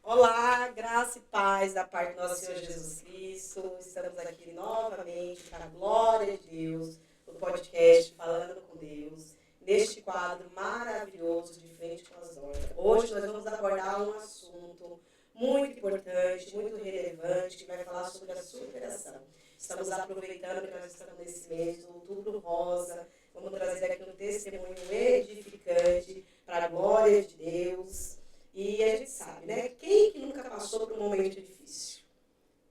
Olá, graça e paz da parte do nosso Senhor Jesus Cristo. Estamos aqui novamente para a glória de Deus, no podcast Falando com Deus, neste quadro maravilhoso de Frente com as Hortas. Hoje nós vamos abordar um assunto muito importante, muito relevante, que vai falar sobre a superação. Estamos aproveitando que nós estamos nesse mês do Outubro Rosa. Vamos trazer aqui um testemunho edificante para a glória de Deus. E a gente sabe, né? Quem que nunca passou por um momento difícil,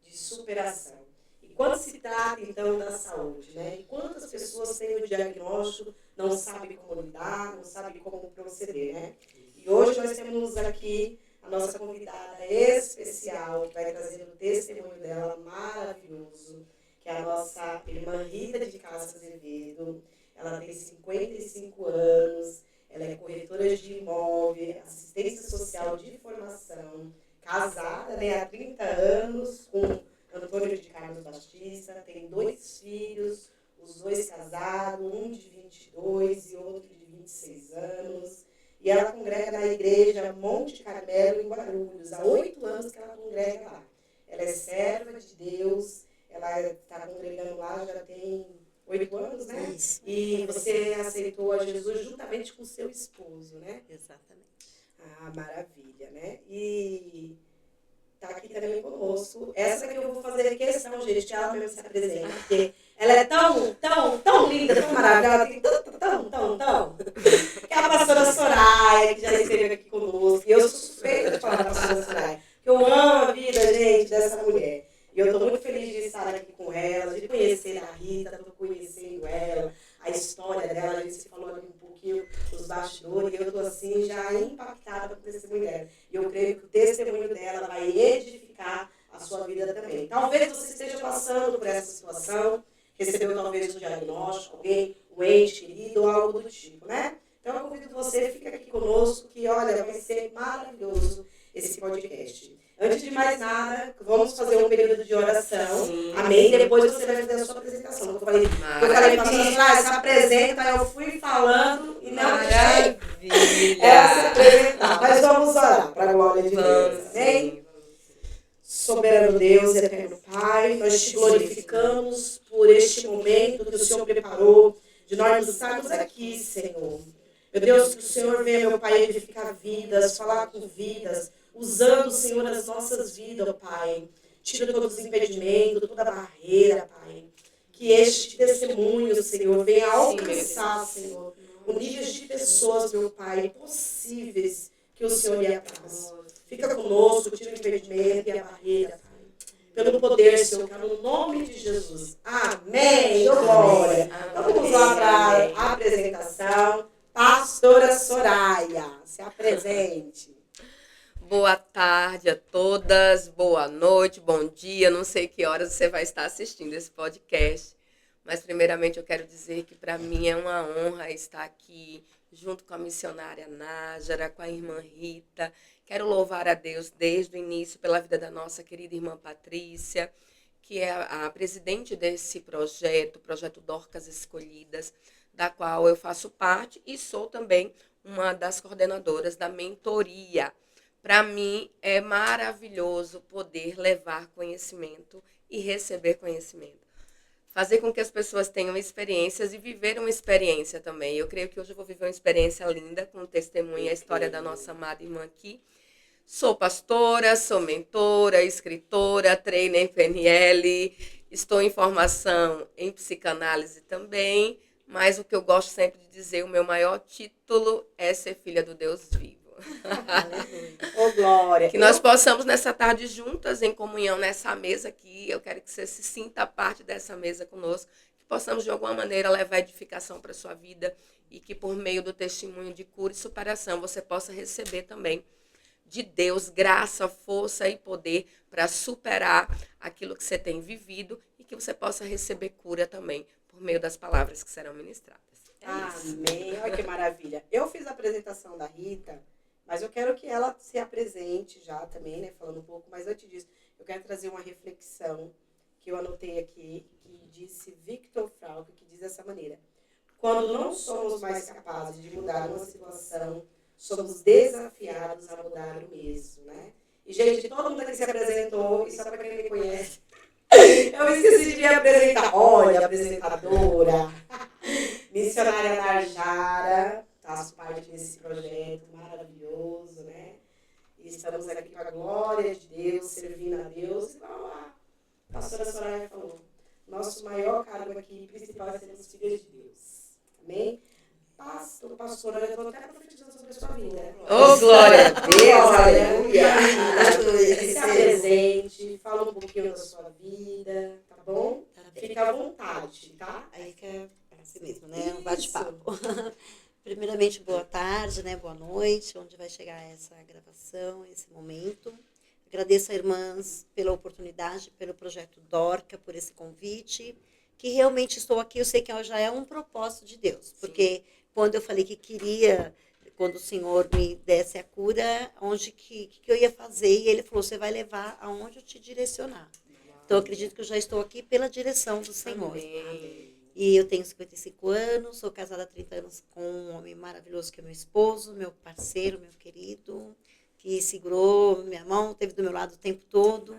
de superação? E quando se trata, então, da saúde, né? E quantas pessoas têm o diagnóstico, não sabem como lidar, não sabem como proceder, né? E hoje nós temos aqui a nossa convidada especial, que vai trazer o testemunho dela maravilhoso, que é a nossa irmã Rita de Castro Azevedo. Ela tem 55 anos. Ela é corretora de imóvel, assistência social de formação, casada, né, há 30 anos com Antônio de Carlos Batista, tem 2 filhos, os 2 casados, um de 22 e outro de 26 anos. E ela congrega na igreja Monte Carmelo, em Guarulhos. Há 8 anos que ela congrega lá. Ela é serva de Deus, ela está congregando lá, já tem 8 anos, né? Isso. E você aceitou a Jesus juntamente com o seu esposo, né? Exatamente. Ah, maravilha, né? E tá aqui também conosco. Essa que eu vou fazer questão, gente, que ela mesmo se apresente, porque ela é tão linda, tão maravilhosa, ela tem tão, que é a pastora Soraya, que já esteve aqui conosco. E eu sou suspeita de falar da pastora Soraya, que eu amo a vida, gente, dessa mulher. E eu estou muito feliz de estar aqui com ela, de conhecer a Rita, estou conhecendo ela, a história dela, a gente se falou ali um pouquinho dos bastidores, e eu estou assim já impactada com o testemunho dela. E eu creio que o testemunho dela vai edificar a sua vida também. Talvez você esteja passando por essa situação, recebeu talvez um diagnóstico, alguém, um ente querido ou algo do tipo, né? Então eu convido você, fica aqui conosco, que olha, vai ser maravilhoso esse podcast. Antes de mais nada, vamos fazer um período de oração. Sim. Amém? Depois você vai fazer a sua apresentação. Eu falei pastor, se apresenta, eu fui falando e não deixei ela se apresentar. Mas vamos orar para a glória de Deus. Amém? Soberano Deus, eterno Pai, nós te glorificamos por este momento que o Senhor preparou de nós estarmos aqui, Senhor. Meu Deus, que o Senhor venha, meu Pai, edificar vidas, falar com vidas, usando, Senhor, as nossas vidas, ó Pai. Tira todos os impedimentos, toda barreira, Pai. Que este testemunho, Senhor, venha alcançar, Senhor, o nível de pessoas, meu Pai, possíveis que o Senhor lhe apraz. Fica conosco, tira o impedimento e a barreira, Pai. Pelo poder, Senhor, que é no nome de Jesus. Amém. Glória. Então, vamos lá para a apresentação. Pastora Soraya, se apresente. Boa tarde a todas, boa noite, bom dia. Não sei que horas você vai estar assistindo esse podcast, mas primeiramente eu quero dizer que para mim é uma honra estar aqui junto com a missionária Nájara, com a irmã Rita. Quero louvar a Deus desde o início pela vida da nossa querida irmã Patrícia, que é a presidente desse projeto, o projeto Dorcas Escolhidas, da qual eu faço parte e sou também uma das coordenadoras da mentoria. Para mim é maravilhoso poder levar conhecimento e receber conhecimento. Fazer com que as pessoas tenham experiências e viver uma experiência também. Eu creio que hoje eu vou viver uma experiência linda com o testemunho e a história da nossa amada irmã aqui. Sou pastora, sou mentora, escritora, trainer em PNL, estou em formação em psicanálise também, mas o que eu gosto sempre de dizer, o meu maior título é ser filha do Deus vivo. Ô, glória. Que nós possamos nessa tarde juntas em comunhão nessa mesa aqui, eu quero que você se sinta parte dessa mesa conosco, que possamos de alguma maneira levar edificação para a sua vida e que por meio do testemunho de cura e superação você possa receber também de Deus, graça, força e poder para superar aquilo que você tem vivido e que você possa receber cura também por meio das palavras que serão ministradas. Amém. Olha que maravilha. Eu fiz a apresentação da Rita, mas eu quero que ela se apresente já também, né? Falando um pouco, mas antes disso, eu quero trazer uma reflexão que eu anotei aqui, que disse Viktor Frankl, que diz dessa maneira: quando não somos mais capazes de mudar uma situação, somos desafiados a mudar o mesmo, né? E, gente, todo mundo aqui se apresentou, e só para quem me conhece, eu esqueci de me apresentar. Olha, apresentadora, missionária Narjara, faço parte desse projeto maravilhoso, né? E estamos aqui com a glória de Deus, servindo a Deus, igual a pastora Soraya falou. Nosso maior cargo aqui, principal, é sermos filhos de Deus. Amém? Pastora, eu estou até profetizando sobre a sua vida. Oh, glória a Deus, aleluia. Se apresente, fala um pouquinho da sua vida, tá bom? Fica à vontade, tá? Aí fica assim mesmo, né? Um bate-papo. Primeiramente, boa tarde, né? Boa noite, onde vai chegar essa gravação, esse momento. Agradeço a irmãs pela oportunidade, pelo projeto Dorca, por esse convite, que realmente estou aqui, eu sei que já é um propósito de Deus, porque quando eu falei que queria, quando o Senhor me desse a cura, onde que eu ia fazer, e Ele falou, você vai levar aonde eu te direcionar. Então, eu acredito que eu já estou aqui pela direção do Senhor. Amém. E eu tenho 55 anos, sou casada há 30 anos com um homem maravilhoso que é meu esposo, meu parceiro, meu querido, que segurou minha mão, esteve do meu lado o tempo todo.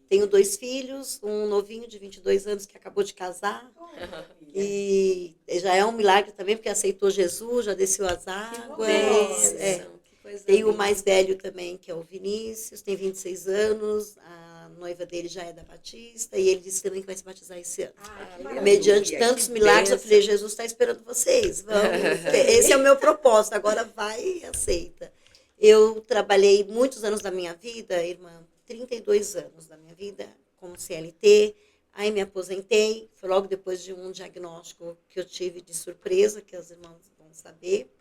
Tenho 2 filhos, um novinho de 22 anos que acabou de casar. E já é um milagre também, porque aceitou Jesus, já desceu as águas. Tenho o mais velho também, que é o Vinícius, tem 26 anos, a noiva dele já é da Batista, e ele disse também que vai se batizar esse ano. Mediante tantos milagres, eu falei, Jesus está esperando vocês, vamos. Esse é o meu propósito, agora vai e aceita. Eu trabalhei muitos anos da minha vida, irmã, 32 anos da minha vida como CLT, aí me aposentei, foi logo depois de um diagnóstico que eu tive de surpresa, que as irmãs vão saber,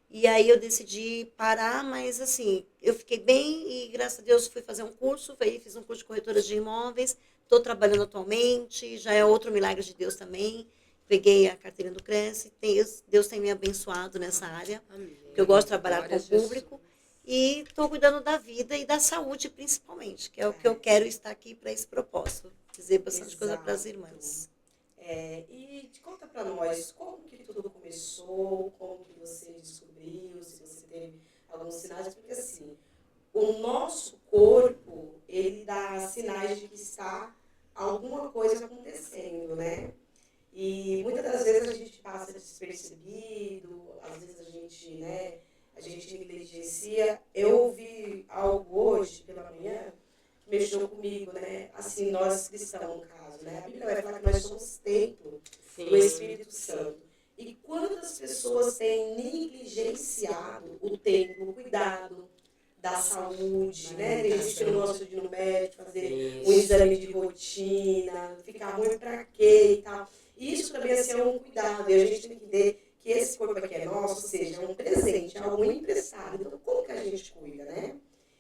e aí eu decidi parar, mas assim, eu fiquei bem e graças a Deus fui fazer um curso, fiz um curso de corretora de imóveis, estou trabalhando atualmente, já é outro milagre de Deus também, peguei a carteirinha do Cresce, Deus tem me abençoado nessa área, porque eu gosto de trabalhar com o público, e estou cuidando da vida e da saúde principalmente, que é o que eu quero estar aqui para esse propósito, dizer bastante coisa para as irmãs. E conta para nós, como que tudo começou, como que você descobriu, se você teve alguns sinais, porque assim, o nosso corpo, ele dá sinais de que está alguma coisa acontecendo, né? E muitas das vezes a gente passa despercebido, às vezes a gente negligencia. Eu ouvi algo hoje pela manhã que mexeu comigo, né? Assim, nós cristãos, no caso, né? A Bíblia vai falar que nós somos templo do Espírito Santo. E quantas pessoas têm negligenciado o templo, o cuidado da saúde, né? Tem gente que não gosta de ir no médico, fazer um exame de rotina, ficar ruim pra quê e tal. Isso também assim, é um cuidado, e a gente tem que entender que esse corpo aqui é nosso, ou seja, é um presente, é algo emprestado. Então, como que a gente cuida, né?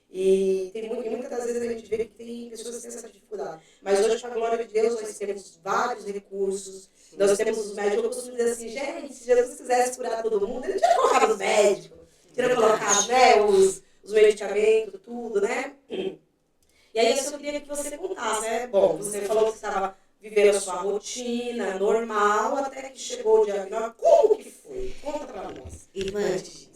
E muitas das vezes a gente vê que tem pessoas que têm essa dificuldade. Mas hoje, com a glória de Deus, nós temos vários recursos, nós temos os médicos. Eu costumo dizer assim, gente, se Jesus quisesse curar todo mundo, ele tinha colocado os médicos, tinha colocado, né, os medicamentos, tudo, né? E aí eu só queria que você contasse, né? Bom, você falou que estava vivendo a sua rotina normal até que chegou o diagnóstico. Como que foi? Conta para nós. Irmãs,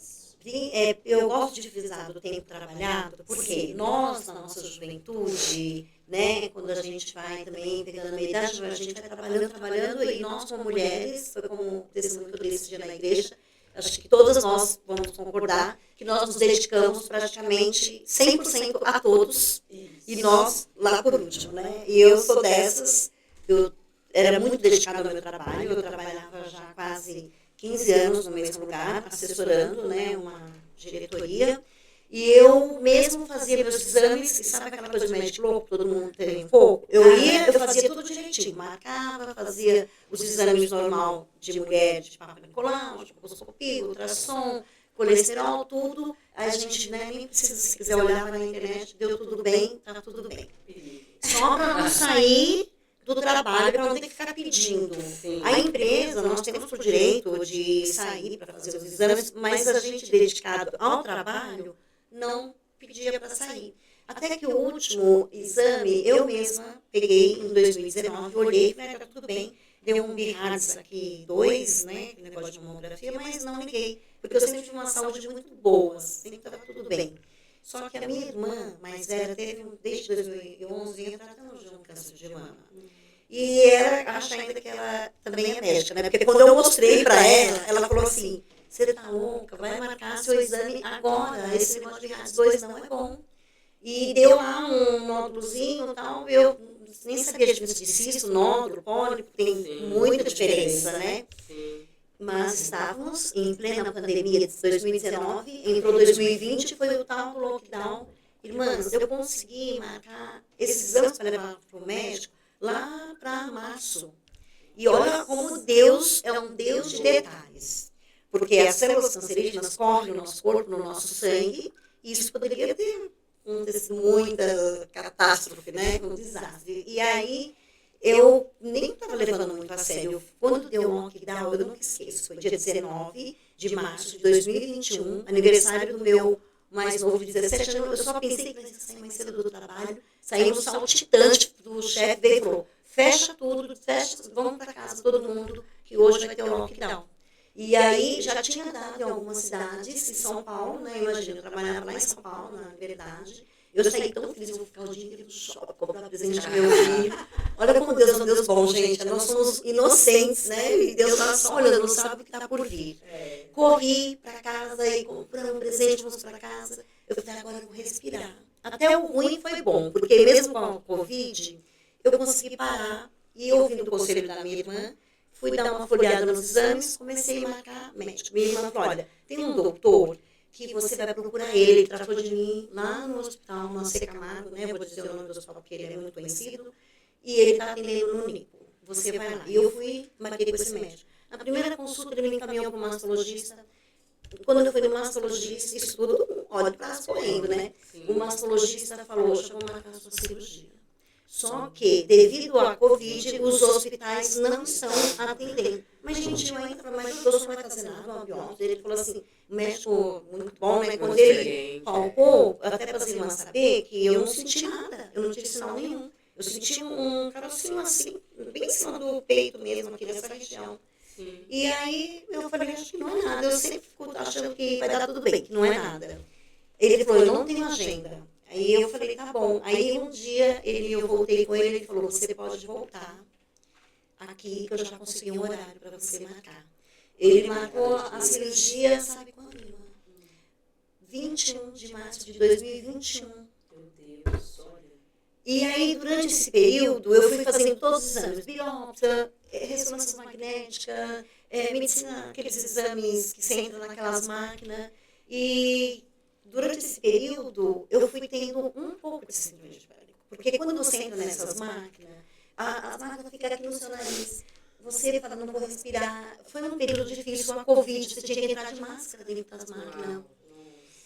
eu gosto de frisar do tempo trabalhado, porque nós, na nossa juventude, né, quando a gente vai também pegando a meia idade, a gente vai trabalhando, e nós como mulheres, foi como o testemunho que eu dei esse dia na igreja, acho que todas nós vamos concordar que nós nos dedicamos praticamente 100% a todos, e nós lá por último, né? E eu sou dessas, eu era muito dedicada ao meu trabalho, eu trabalhava já quase 15 anos no mesmo lugar, assessorando, né, uma diretoria, e eu mesmo fazia meus exames, e sabe aquela coisa de médico louco, todo mundo tem um pouco? Eu fazia tudo direitinho, marcava, fazia os exames normal de mulher, de Papa Nicolau, de colposcopia, ultrassom, colesterol, tudo, a gente, né, nem precisa, se quiser olhar na internet, deu tudo bem, tá tudo bem. Só para não sair do trabalho, para não ter que ficar pedindo. A empresa, nós temos o direito de sair para fazer os exames, mas a gente dedicado ao trabalho não pedia para sair. Até que o último exame, eu mesma peguei em 2019, olhei e falei, tá tudo bem, deu um BIRADS aqui 2, né, aquele negócio de mamografia, mas não liguei, porque eu sempre tive uma saúde muito boa, sempre estava tudo bem. Só que a minha irmã mais velha teve, desde 2011, entra tratando de um câncer de mama. E ela acha ainda que ela também é médica, né? Porque quando eu mostrei para ela falou assim, você tá louca, vai marcar seu exame agora, esse negócio de RAS2 não é bom. E deu lá um nódulozinho e tal, eu nem sabia de cisto, nódulo, pólipo, tem muita diferença, né? Mas estávamos em plena pandemia de 2019, entrou 2020, foi o tal do lockdown. Irmãs, eu consegui marcar esses exames para levar para o médico lá para março. E olha como Deus é um Deus de detalhes. Porque as células cancerígenas correm no nosso corpo, no nosso sangue, e isso poderia ter acontecido muita catástrofe, né? Um desastre. E aí, eu nem estava levando muito a sério. Quando deu o lockdown, eu nunca esqueço, foi dia 19 de março de 2021, aniversário do meu mais novo de 17 anos. Eu só pensei que nós saímos mais cedo do trabalho, saímos saltitante do chefe, veio e falou, fecha tudo, vamos para casa todo mundo, que hoje vai ter o lockdown. E aí, já tinha dado em algumas cidades, em São Paulo, né? Imagina, eu trabalhava lá em São Paulo, na Liberdade. Eu saí tão feliz, eu vou ficar o dia inteiro no shopping, comprar presente pro meu filho. Olha como Deus é um Deus bom, gente. Nós somos inocentes, né? E Deus está só olhando, não sabe o que está por vir. Corri para casa e comprando um presente, vamos para casa. Eu falei, agora eu vou respirar. Até o ruim foi bom, porque mesmo com a Covid, eu consegui parar e ouvindo o conselho da minha irmã, fui dar uma folhada nos exames, comecei a marcar médico. Minha irmã falou, olha, tem um doutor que você vai procurar ele tratou de mim lá no hospital, no AC Camargo, né? Vou dizer o nome do hospital porque ele é muito conhecido, e ele está atendendo no Nico. Você vai lá. E eu fui, marquei com esse médico. Na primeira consulta, ele me encaminhou para o mastologista. Quando eu fui no mastologista, isso tudo, olha, o prazo correndo, né? O mastologista falou, já vou marcar a sua cirurgia. Só que, devido à Covid, os hospitais não estão atendendo. Mas, gente, eu ainda falei, mas o doutor não vai fazer nada, uma biópsia. Ele falou assim, o médico muito bom, né? Quando ele palpou, até para as irmãs saber que eu não senti nada, eu não tive sinal nenhum. Eu senti um carocinho assim, bem em cima do peito mesmo, aqui nessa região. E aí, eu falei, acho que não é nada. Eu sempre fico achando que vai dar tudo bem, que não é nada. Ele falou, eu não tenho agenda. Aí eu falei, tá bom. Aí um dia eu voltei com ele, ele falou, você pode voltar aqui, que eu já consegui um horário para você marcar. Ele marcou a cirurgia, sabe quando, irmã? 21 de março de 2021. Meu Deus, olha. E aí, durante esse período, eu fui fazendo todos os exames, biópsia, ressonância magnética, medicina, aqueles exames que você entra naquelas máquinas. E durante esse período, eu fui tendo um pouco de síndrome de pânico. Porque quando você entra nessas máquinas, a máquina fica aqui no seu nariz, você fala, não vou respirar. Foi um período difícil, a Covid, você tinha que entrar de máscara dentro das máquinas.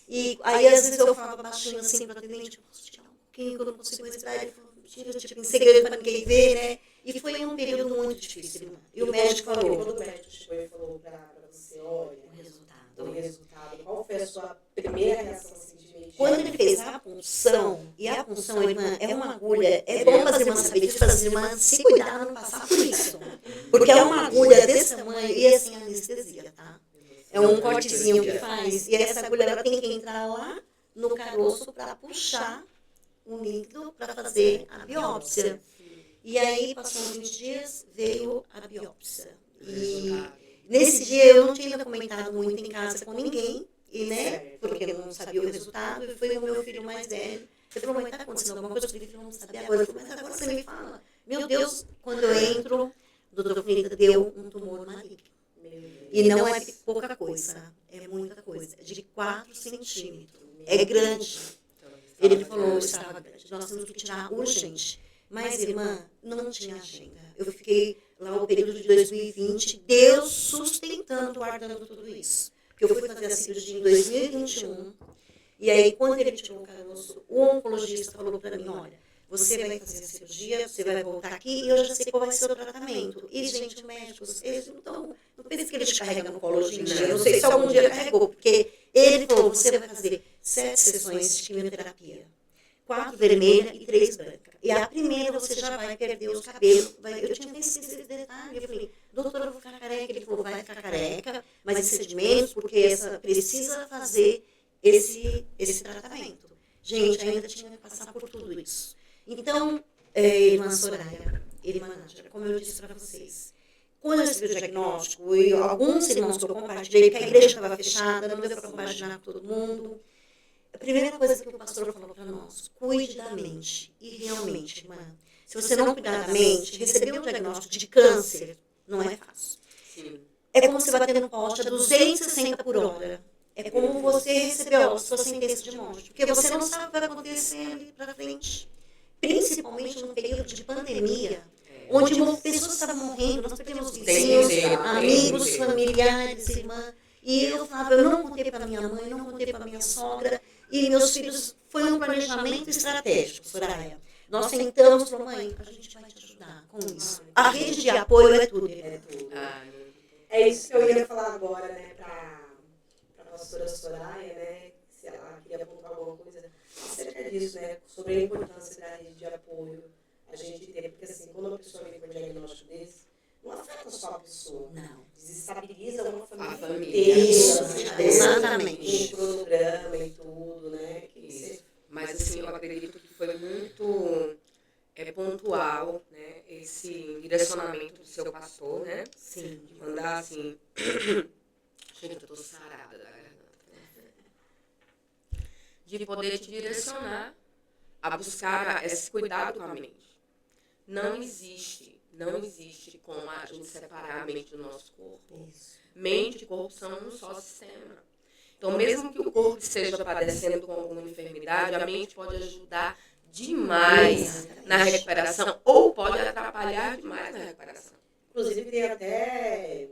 E aí, às vezes, eu falava baixinho assim para o atendente, eu posso tirar um pouquinho, que eu não consigo respirar. Ele falou, tira, tipo, em segredo para ninguém ver, né? E foi um período muito difícil, irmã. E o médico falou... Quando o médico chegou e falou para você, olha, o resultado, qual foi a sua primeira reação assim, de imediato? Quando ele fez a punção, e a punção, irmã, é uma agulha, é bom para as irmãs saberem disso, para as irmãs se cuidar para não passar por isso. Porque é uma agulha desse tamanho e assim, anestesia, tá? É um cortezinho que faz, e essa agulha ela tem que entrar lá no caroço para puxar o líquido para fazer a biópsia. E aí, passou uns 20 dias, veio a biópsia. E nesse dia eu não tinha comentado muito em casa com ninguém, e, né, porque eu não sabia o resultado, e foi o meu filho mais velho. Ele falou, mãe, está acontecendo alguma coisa? Eu falei, filho, eu não sabia agora. Eu falei, mas agora você me fala. Meu Deus, quando eu entro, o doutor Felipe deu um tumor maligno. E não é pouca coisa, é muita coisa. É de 4 centímetros. É grande. Ele falou, estava grande. Nós temos que tirar urgente. Mas, irmã, não tinha agenda. Eu fiquei lá o período de 2020, Deus sustentando, guardando tudo isso. Porque eu fui fazer a cirurgia em 2021. E aí, quando ele tirou o caroço, o oncologista falou para mim, olha, você vai fazer a cirurgia, você vai voltar aqui e eu já sei qual vai ser o tratamento. E, gente, médicos, eles não pensam que ele te carrega no colo hoje em dia. Eu não sei se algum dia carregou, porque ele falou, você vai fazer 7 sessões de quimioterapia. 4 vermelhas e 3 brancas. E a primeira você já vai perder os cabelos. Eu tinha pensado esse detalhe. Eu falei, doutora, eu vou ficar careca. Ele falou, vai ficar careca, mas isso é de menos, porque essa precisa fazer esse tratamento. Gente, ainda tinha que passar por tudo isso. Então, irmã Soraya, irmã Nádia, como eu disse para vocês, quando eu recebi o diagnóstico, e alguns irmãos que eu compartilhei, porque a igreja estava fechada, não deu para compartilhar com todo mundo, a primeira coisa que o pastor falou para nós, cuide da mente. E realmente, irmã, se você não cuidar da mente, receber um diagnóstico de câncer não é fácil. Sim. É como você bater no poste a 260 por hora. É como você receber a sua sentença de morte. Porque você não sabe o que vai acontecer ali para frente. Principalmente num período de pandemia, onde pessoas estavam morrendo, nós perdemos vizinhos, amigos, familiares, irmã. E eu falava, eu não contei para minha mãe, não contei para minha sogra. E meus filhos, foi um planejamento estratégico, Soraya. Nós sentamos e falamos, mãe, a gente vai te ajudar com isso. A rede de apoio é tudo. É isso que eu ia falar agora, né, para a pastora Soraya, né, se ela queria apontar alguma coisa acerca disso, né, sobre a importância da rede de apoio, a gente ter, porque assim, quando uma pessoa vem com um diagnóstico desse, não afeta só a pessoa, Não. Desestabiliza uma família família. inteira. Exatamente. Com o cronograma e tudo, né, Mas assim, eu acredito que foi muito pontual, né, esse direcionamento do seu pastor, né? Sim. De mandar assim. Gente, eu tô sarada da garganta. De poder te direcionar a buscar esse cuidado com a mente. Não existe como a gente separar a mente do nosso corpo. Isso. Mente e corpo são um só sistema. Então, mesmo que o corpo esteja padecendo com alguma enfermidade, a mente pode ajudar demais na recuperação ou pode atrapalhar demais na recuperação. inclusive tem até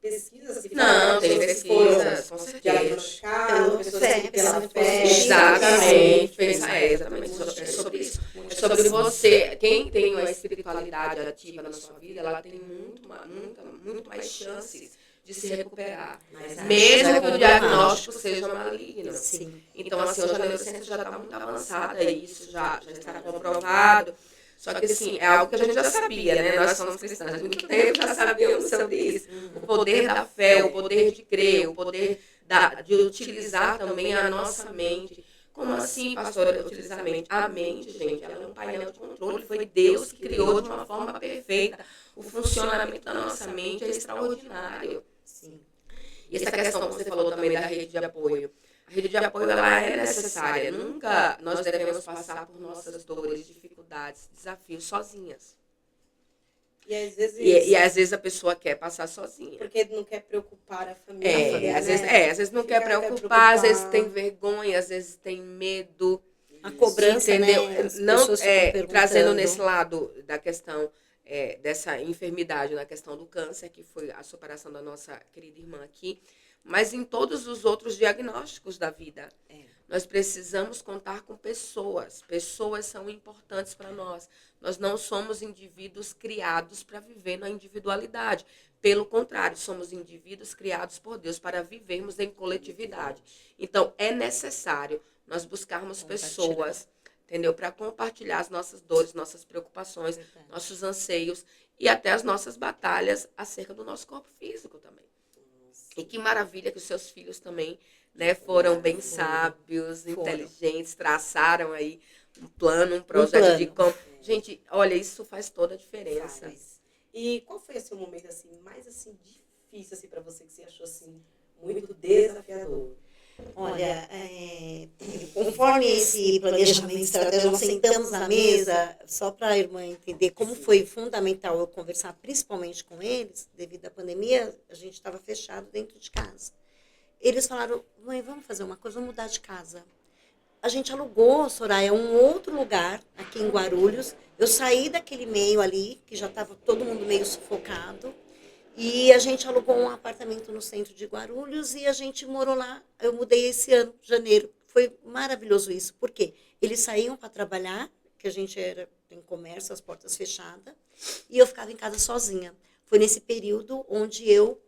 pesquisas que Não, tem pessoas que foram pesquisas, com certeza. diagnosticadas, pessoas que pela fé. Exatamente, exatamente, é sobre isso. É sobre você, quem tem uma espiritualidade ativa na sua vida, ela tem muito mais chances de se recuperar. Mesmo que o diagnóstico seja maligno. Sim. Então, assim, hoje a neurociência já está muito avançada e isso já está comprovado. Só que, assim, é algo que a gente já sabia, né? Nós somos cristãs há muito tempo, já sabíamos sobre isso. O poder da fé, o poder de crer, o poder de utilizar também a nossa mente. Como assim, pastora, utilizar a mente? A mente, gente, ela é um painel de controle. Foi Deus que criou de uma forma perfeita. O funcionamento da nossa mente é extraordinário. Sim. E essa questão que você falou também da rede de apoio. A rede de apoio, ela é necessária. Nunca nós devemos passar por nossas dores, dificuldades, desafios sozinhas. E às vezes a pessoa quer passar sozinha. Porque não quer preocupar a família. Às vezes não quer preocupar, às vezes tem vergonha, às vezes tem medo. A cobrança, entendeu? né? As Não pessoas ficam perguntando. trazendo nesse lado da questão dessa enfermidade, na questão do câncer, que foi a superação da nossa querida irmã aqui, mas em todos os outros diagnósticos da vida. Nós precisamos contar com pessoas. Pessoas são importantes para nós. Nós não somos indivíduos criados para viver na individualidade. Pelo contrário, somos indivíduos criados por Deus para vivermos em coletividade. Então, é necessário nós buscarmos pessoas, entendeu? Para compartilhar as nossas dores, nossas preocupações, nossos anseios e até as nossas batalhas acerca do nosso corpo físico também. E que maravilha que os seus filhos também, né, foram bem sábios, inteligentes, traçaram aí um plano, um projeto de como. Gente, olha, isso faz toda a diferença. E qual foi esse momento assim mais assim difícil assim para você, que você achou assim muito desafiador? Olha, conforme esse planejamento estratégico, nós sentamos na mesa, só para a irmã entender como foi fundamental eu conversar principalmente com eles, devido à pandemia, a gente estava fechado dentro de casa. Eles falaram, mãe, vamos fazer uma coisa, vamos mudar de casa. A gente alugou, Soraya, um outro lugar aqui em Guarulhos. Eu saí daquele meio ali, que já estava todo mundo meio sufocado. E a gente alugou um apartamento no centro de Guarulhos e a gente morou lá. Eu mudei esse ano, janeiro. Foi maravilhoso isso. Por quê? Eles saíam para trabalhar, que a gente era em comércio, as portas fechadas, e eu ficava em casa sozinha. Foi nesse período onde eu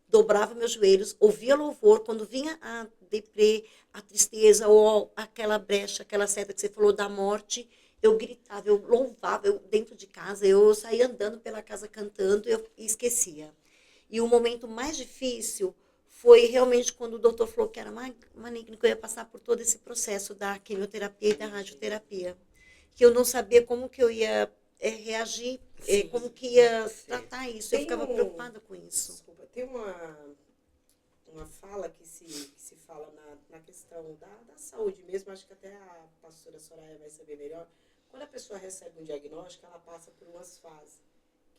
dobrava meus joelhos, ouvia louvor, quando vinha a deprê, a tristeza, ou aquela brecha, aquela seta que você falou da morte, eu gritava, eu louvava, eu dentro de casa, eu saía andando pela casa cantando e eu esquecia. E o momento mais difícil foi realmente quando o doutor falou que era maligno, que eu ia passar por todo esse processo da quimioterapia e da radioterapia. Que eu não sabia como que eu ia reagir, Sim. como que ia Sim. tratar isso. Tem Eu ficava um- preocupada com isso. Desculpa, tem uma fala que se fala na questão da saúde mesmo, acho que até a pastora Soraya vai saber melhor. Quando a pessoa recebe um diagnóstico, ela passa por umas fases,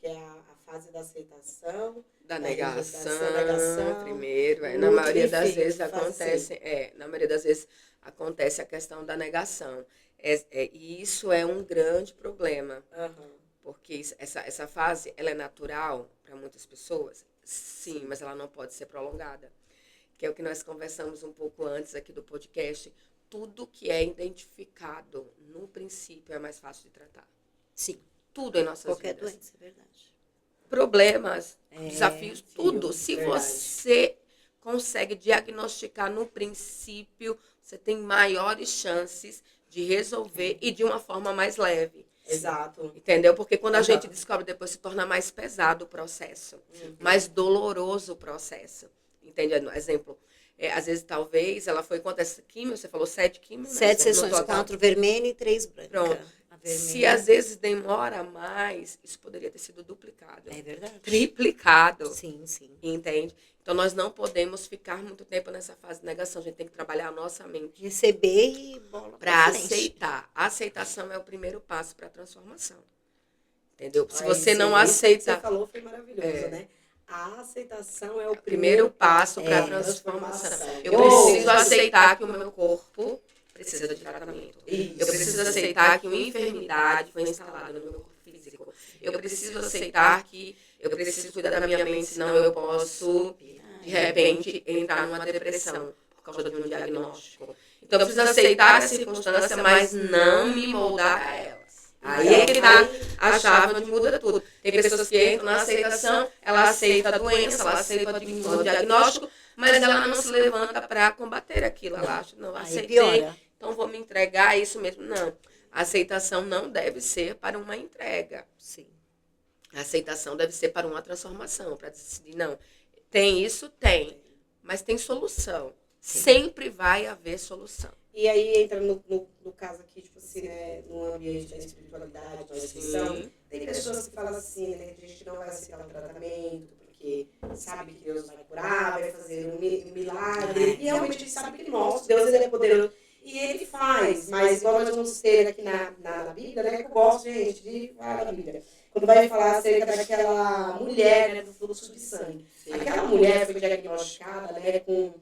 que é a fase da aceitação, Da negação, negação, primeiro. Na luto, maioria das enfim, vezes fase acontece, na maioria das vezes acontece a questão da negação. E isso é um grande problema, Aham. porque essa fase ela é natural para muitas pessoas, sim, mas ela não pode ser prolongada. Que é o que nós conversamos um pouco antes aqui do podcast. Tudo que é identificado no princípio é mais fácil de tratar. Sim, Tudo em nossas qualquer vidas. doença, é verdade. Problemas, desafios, tudo. Se verdade. você consegue diagnosticar no princípio, você tem maiores chances de resolver e de uma forma mais leve. Exato. Entendeu? Porque quando a Aham. gente descobre, depois se torna mais pesado o processo, mais doloroso o processo. Entende? Exemplo, às vezes, talvez, ela foi quantas químios? Você falou 7 químios? 7 No sessões, total. 4 vermelha e 3 branca. Pronto. A vermelha, Se às vezes demora mais, isso poderia ter sido duplicado. é verdade. Triplicado. Sim, sim. Entende? Então, nós não podemos ficar muito tempo nessa fase de negação. A gente tem que trabalhar a nossa mente Receber e bola para pra frente. aceitar. A aceitação é o primeiro passo para a transformação. Entendeu? Se Aí, você sim, não isso que aceitar... você falou foi maravilhoso, né? A aceitação é o Primeiro passo para a É. transformação. Eu Oh, preciso aceitar que o meu corpo precisa de tratamento. Isso. Eu preciso aceitar que uma enfermidade foi instalada no meu corpo físico. Eu preciso aceitar que eu preciso cuidar da minha mente, senão eu posso, de repente, entrar numa depressão por causa de um diagnóstico. Então, eu preciso aceitar a circunstância, mas não me moldar a elas. Aí é que está a chave onde muda tudo. Tem pessoas que entram na aceitação, ela aceita a doença, ela aceita o diagnóstico, mas ela não se levanta para combater aquilo. Ela acha, não, Aí aceitei, piora. então vou me entregar, é isso mesmo. Não, a aceitação não deve ser para uma entrega. Sim. A aceitação deve ser para uma transformação, para decidir, não, tem isso? Tem, mas tem solução. Sim. Sempre vai haver solução. E aí entra no caso aqui, tipo assim, né, no ambiente da espiritualidade, da instituição, Sim. tem pessoas que falam assim, né, que a gente não vai aceitar o tratamento, porque sabe que Deus vai curar, vai fazer um milagre, e realmente a gente sabe que nosso Deus ele é poderoso, e ele faz, mas igual nós vamos ter aqui na Bíblia, né, que eu gosto, gente, de falar da Bíblia, quando vai falar acerca daquela mulher, né, do fluxo de sangue. Aquela mulher foi diagnosticada, né, com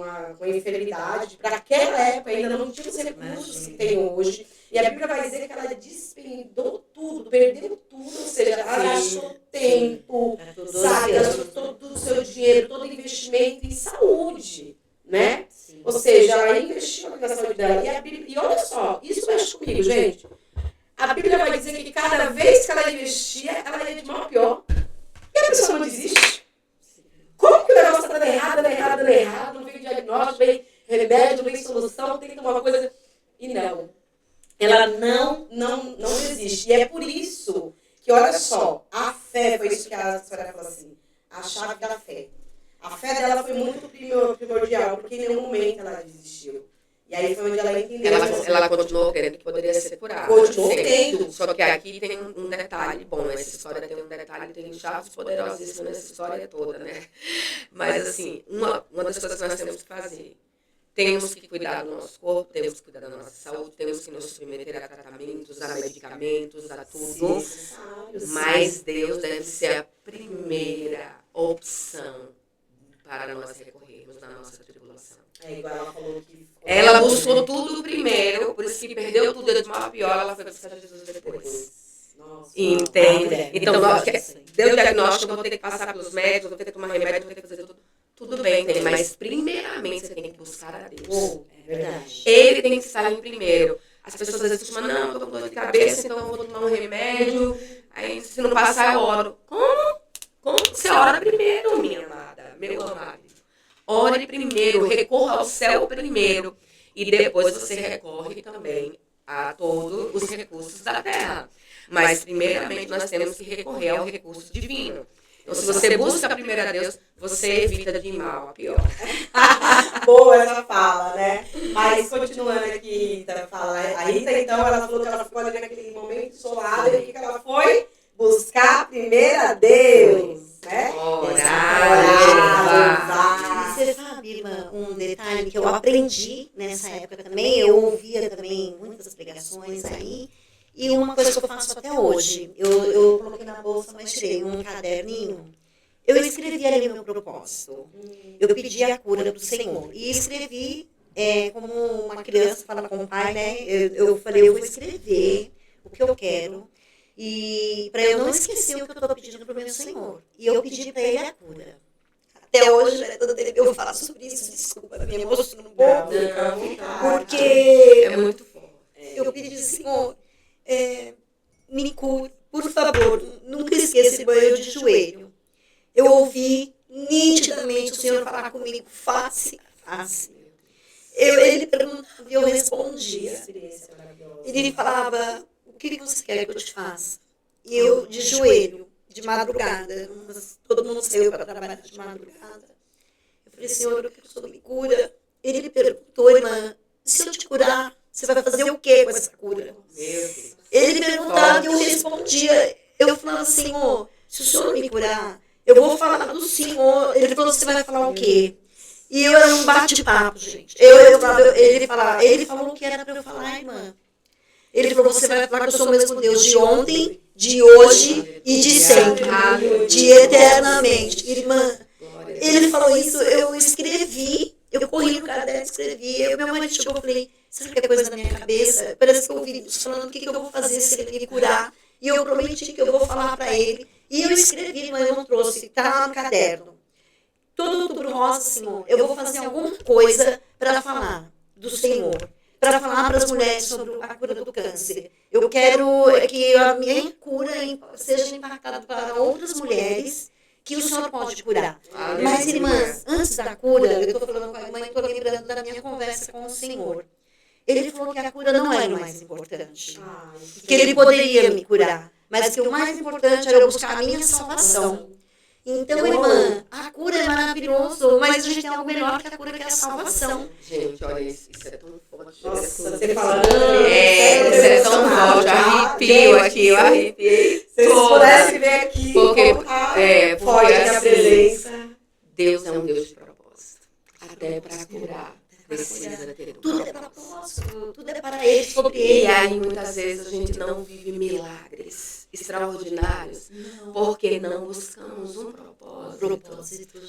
a enfermidade. Para aquela época ainda não tinha os recursos que tem hoje. E a Bíblia vai dizer que ela despendou tudo, perdeu tudo, ou seja, ela gastou tempo, sabe, gastou todo o seu dinheiro, todo o investimento em saúde, né? Sim. Ou seja, ela investiu na saúde dela. E olha só, isso mexe comigo, gente. A Bíblia vai dizer que cada vez que ela investia, ela ia de mal a pior. E a pessoa não desiste. Como que o negócio está dando errado, não vem diagnóstico, vem remédio, não vem solução, tem que tomar uma coisa. E não. Ela não desiste. E é por isso que, olha só, a fé, foi isso que a senhora falou assim, a chave da fé. A fé dela foi muito primordial, porque em nenhum momento ela desistiu. E aí foi onde ela entendeu. Ela continuou crendo que poderia ser curada. Continuou Sim. crendo. Só que aqui tem um detalhe bom, essa história tem um detalhe, tem chaves poderosíssimas nessa história toda, né? Mas, assim, uma das coisas que nós temos que fazer, temos que cuidar do nosso corpo, temos que cuidar da nossa saúde, temos que nos submeter a tratamentos, a medicamentos, a tudo, mas Deus deve ser a primeira opção para nós recorrermos na nossa tribulação. É igual ela falou que... Ela buscou tudo primeiro, por isso que perdeu tudo de mal a pior, ela foi buscar Jesus depois. Nossa, Entende? Então, Nossa. deu o diagnóstico, eu vou ter que passar pelos médicos, vou ter que tomar remédio, vou ter que fazer tudo. Tudo bem, tem, mas primeiramente você tem que buscar a Deus. É verdade. Ele tem que estar em primeiro. As pessoas às vezes falam, não, eu tô com dor de cabeça, então eu vou tomar um remédio, aí se não passar eu oro. Como você ora primeiro, minha amada, meu amado? Ore primeiro, recorra ao céu primeiro. E depois você recorre também a todos os recursos da terra. Mas, primeiramente, nós temos que recorrer ao recurso divino. Então, se você busca primeiro a Deus, você evita de ir mal a pior. Boa essa fala, né? Mas continuando aqui, Rita, fala, a Rita, então, ela falou que ela ficou ali naquele momento isolado, e o que ela foi? Buscar primeiro a Deus, né? E você sabe, irmã, um detalhe que eu aprendi nessa época também, eu ouvia também muitas pregações aí, e uma coisa que eu faço até hoje, eu coloquei na bolsa, mas tirei um caderninho, eu escrevi ali meu propósito, eu pedi a cura do Senhor, e escrevi como uma criança fala com o pai, né, eu falei, eu vou escrever o que eu quero, e para eu não esquecer o que eu estou pedindo para o meu Senhor, e eu pedi para ele a cura. Até hoje, né, toda vez que eu falo sobre isso, desculpa, me emociono um pouco, porque É muito forte. eu pedi, Senhor, me cure, por favor, nunca esqueça de banho de joelho. Eu ouvi nitidamente o Senhor falar comigo face a face. Ele perguntava e eu respondia. Ele falava, o que você quer que eu te faça? E eu, de joelho, de madrugada, todo mundo saiu para trabalhar de madrugada. Eu falei, Senhor, eu quero sua cura. Ele me perguntou, irmã, se eu te curar, você vai fazer o que com essa cura? Ele me perguntava e eu respondia. Eu falava, Senhor, se o Senhor me curar, eu vou falar do Senhor. Ele falou, você vai falar o quê? E eu era um bate-papo, gente. Ele falou o que era para eu falar, irmã. Ele falou, você vai falar que eu sou o mesmo Deus de ontem, de hoje e de sempre, de eternamente. Irmã, ele falou isso, eu escrevi, eu corri no caderno, escrevi, meu marido chegou e falei, sabe que é coisa da minha cabeça? Parece que eu ouvi Deus falando o que eu vou fazer se ele me curar. E eu prometi que eu vou falar para ele. E eu escrevi, mas eu não trouxe, tá lá no caderno. Todo outubro rosa, Senhor, eu vou fazer alguma coisa para falar do Senhor. Para falar para as mulheres sobre a cura do câncer. Eu quero que a minha cura seja impactada para outras mulheres que o Senhor pode curar. Mas, irmãs, antes da cura, eu estou falando com a irmã e estou lembrando da minha conversa com o Senhor. Ele falou que a cura não era o mais importante. Que ele poderia me curar. Mas que o mais importante era eu buscar a minha salvação. Então, irmã, a cura é maravilhosa, mas a gente tem algo melhor que a cura, que é a salvação. Gente, olha, isso é tão forte. Nossa, você falando. Isso é tão forte. Eu arrepio aqui, eu arrepiei. Se vocês pudessem ver aqui, Porque pode a presença. Deus é um Deus de propósito. Até para curar, precisa ter um Tudo é propósito. propósito, tudo é para ele, sobre ele. E aí, muitas vezes, a gente não vive milagres extraordinários porque não buscamos um propósito.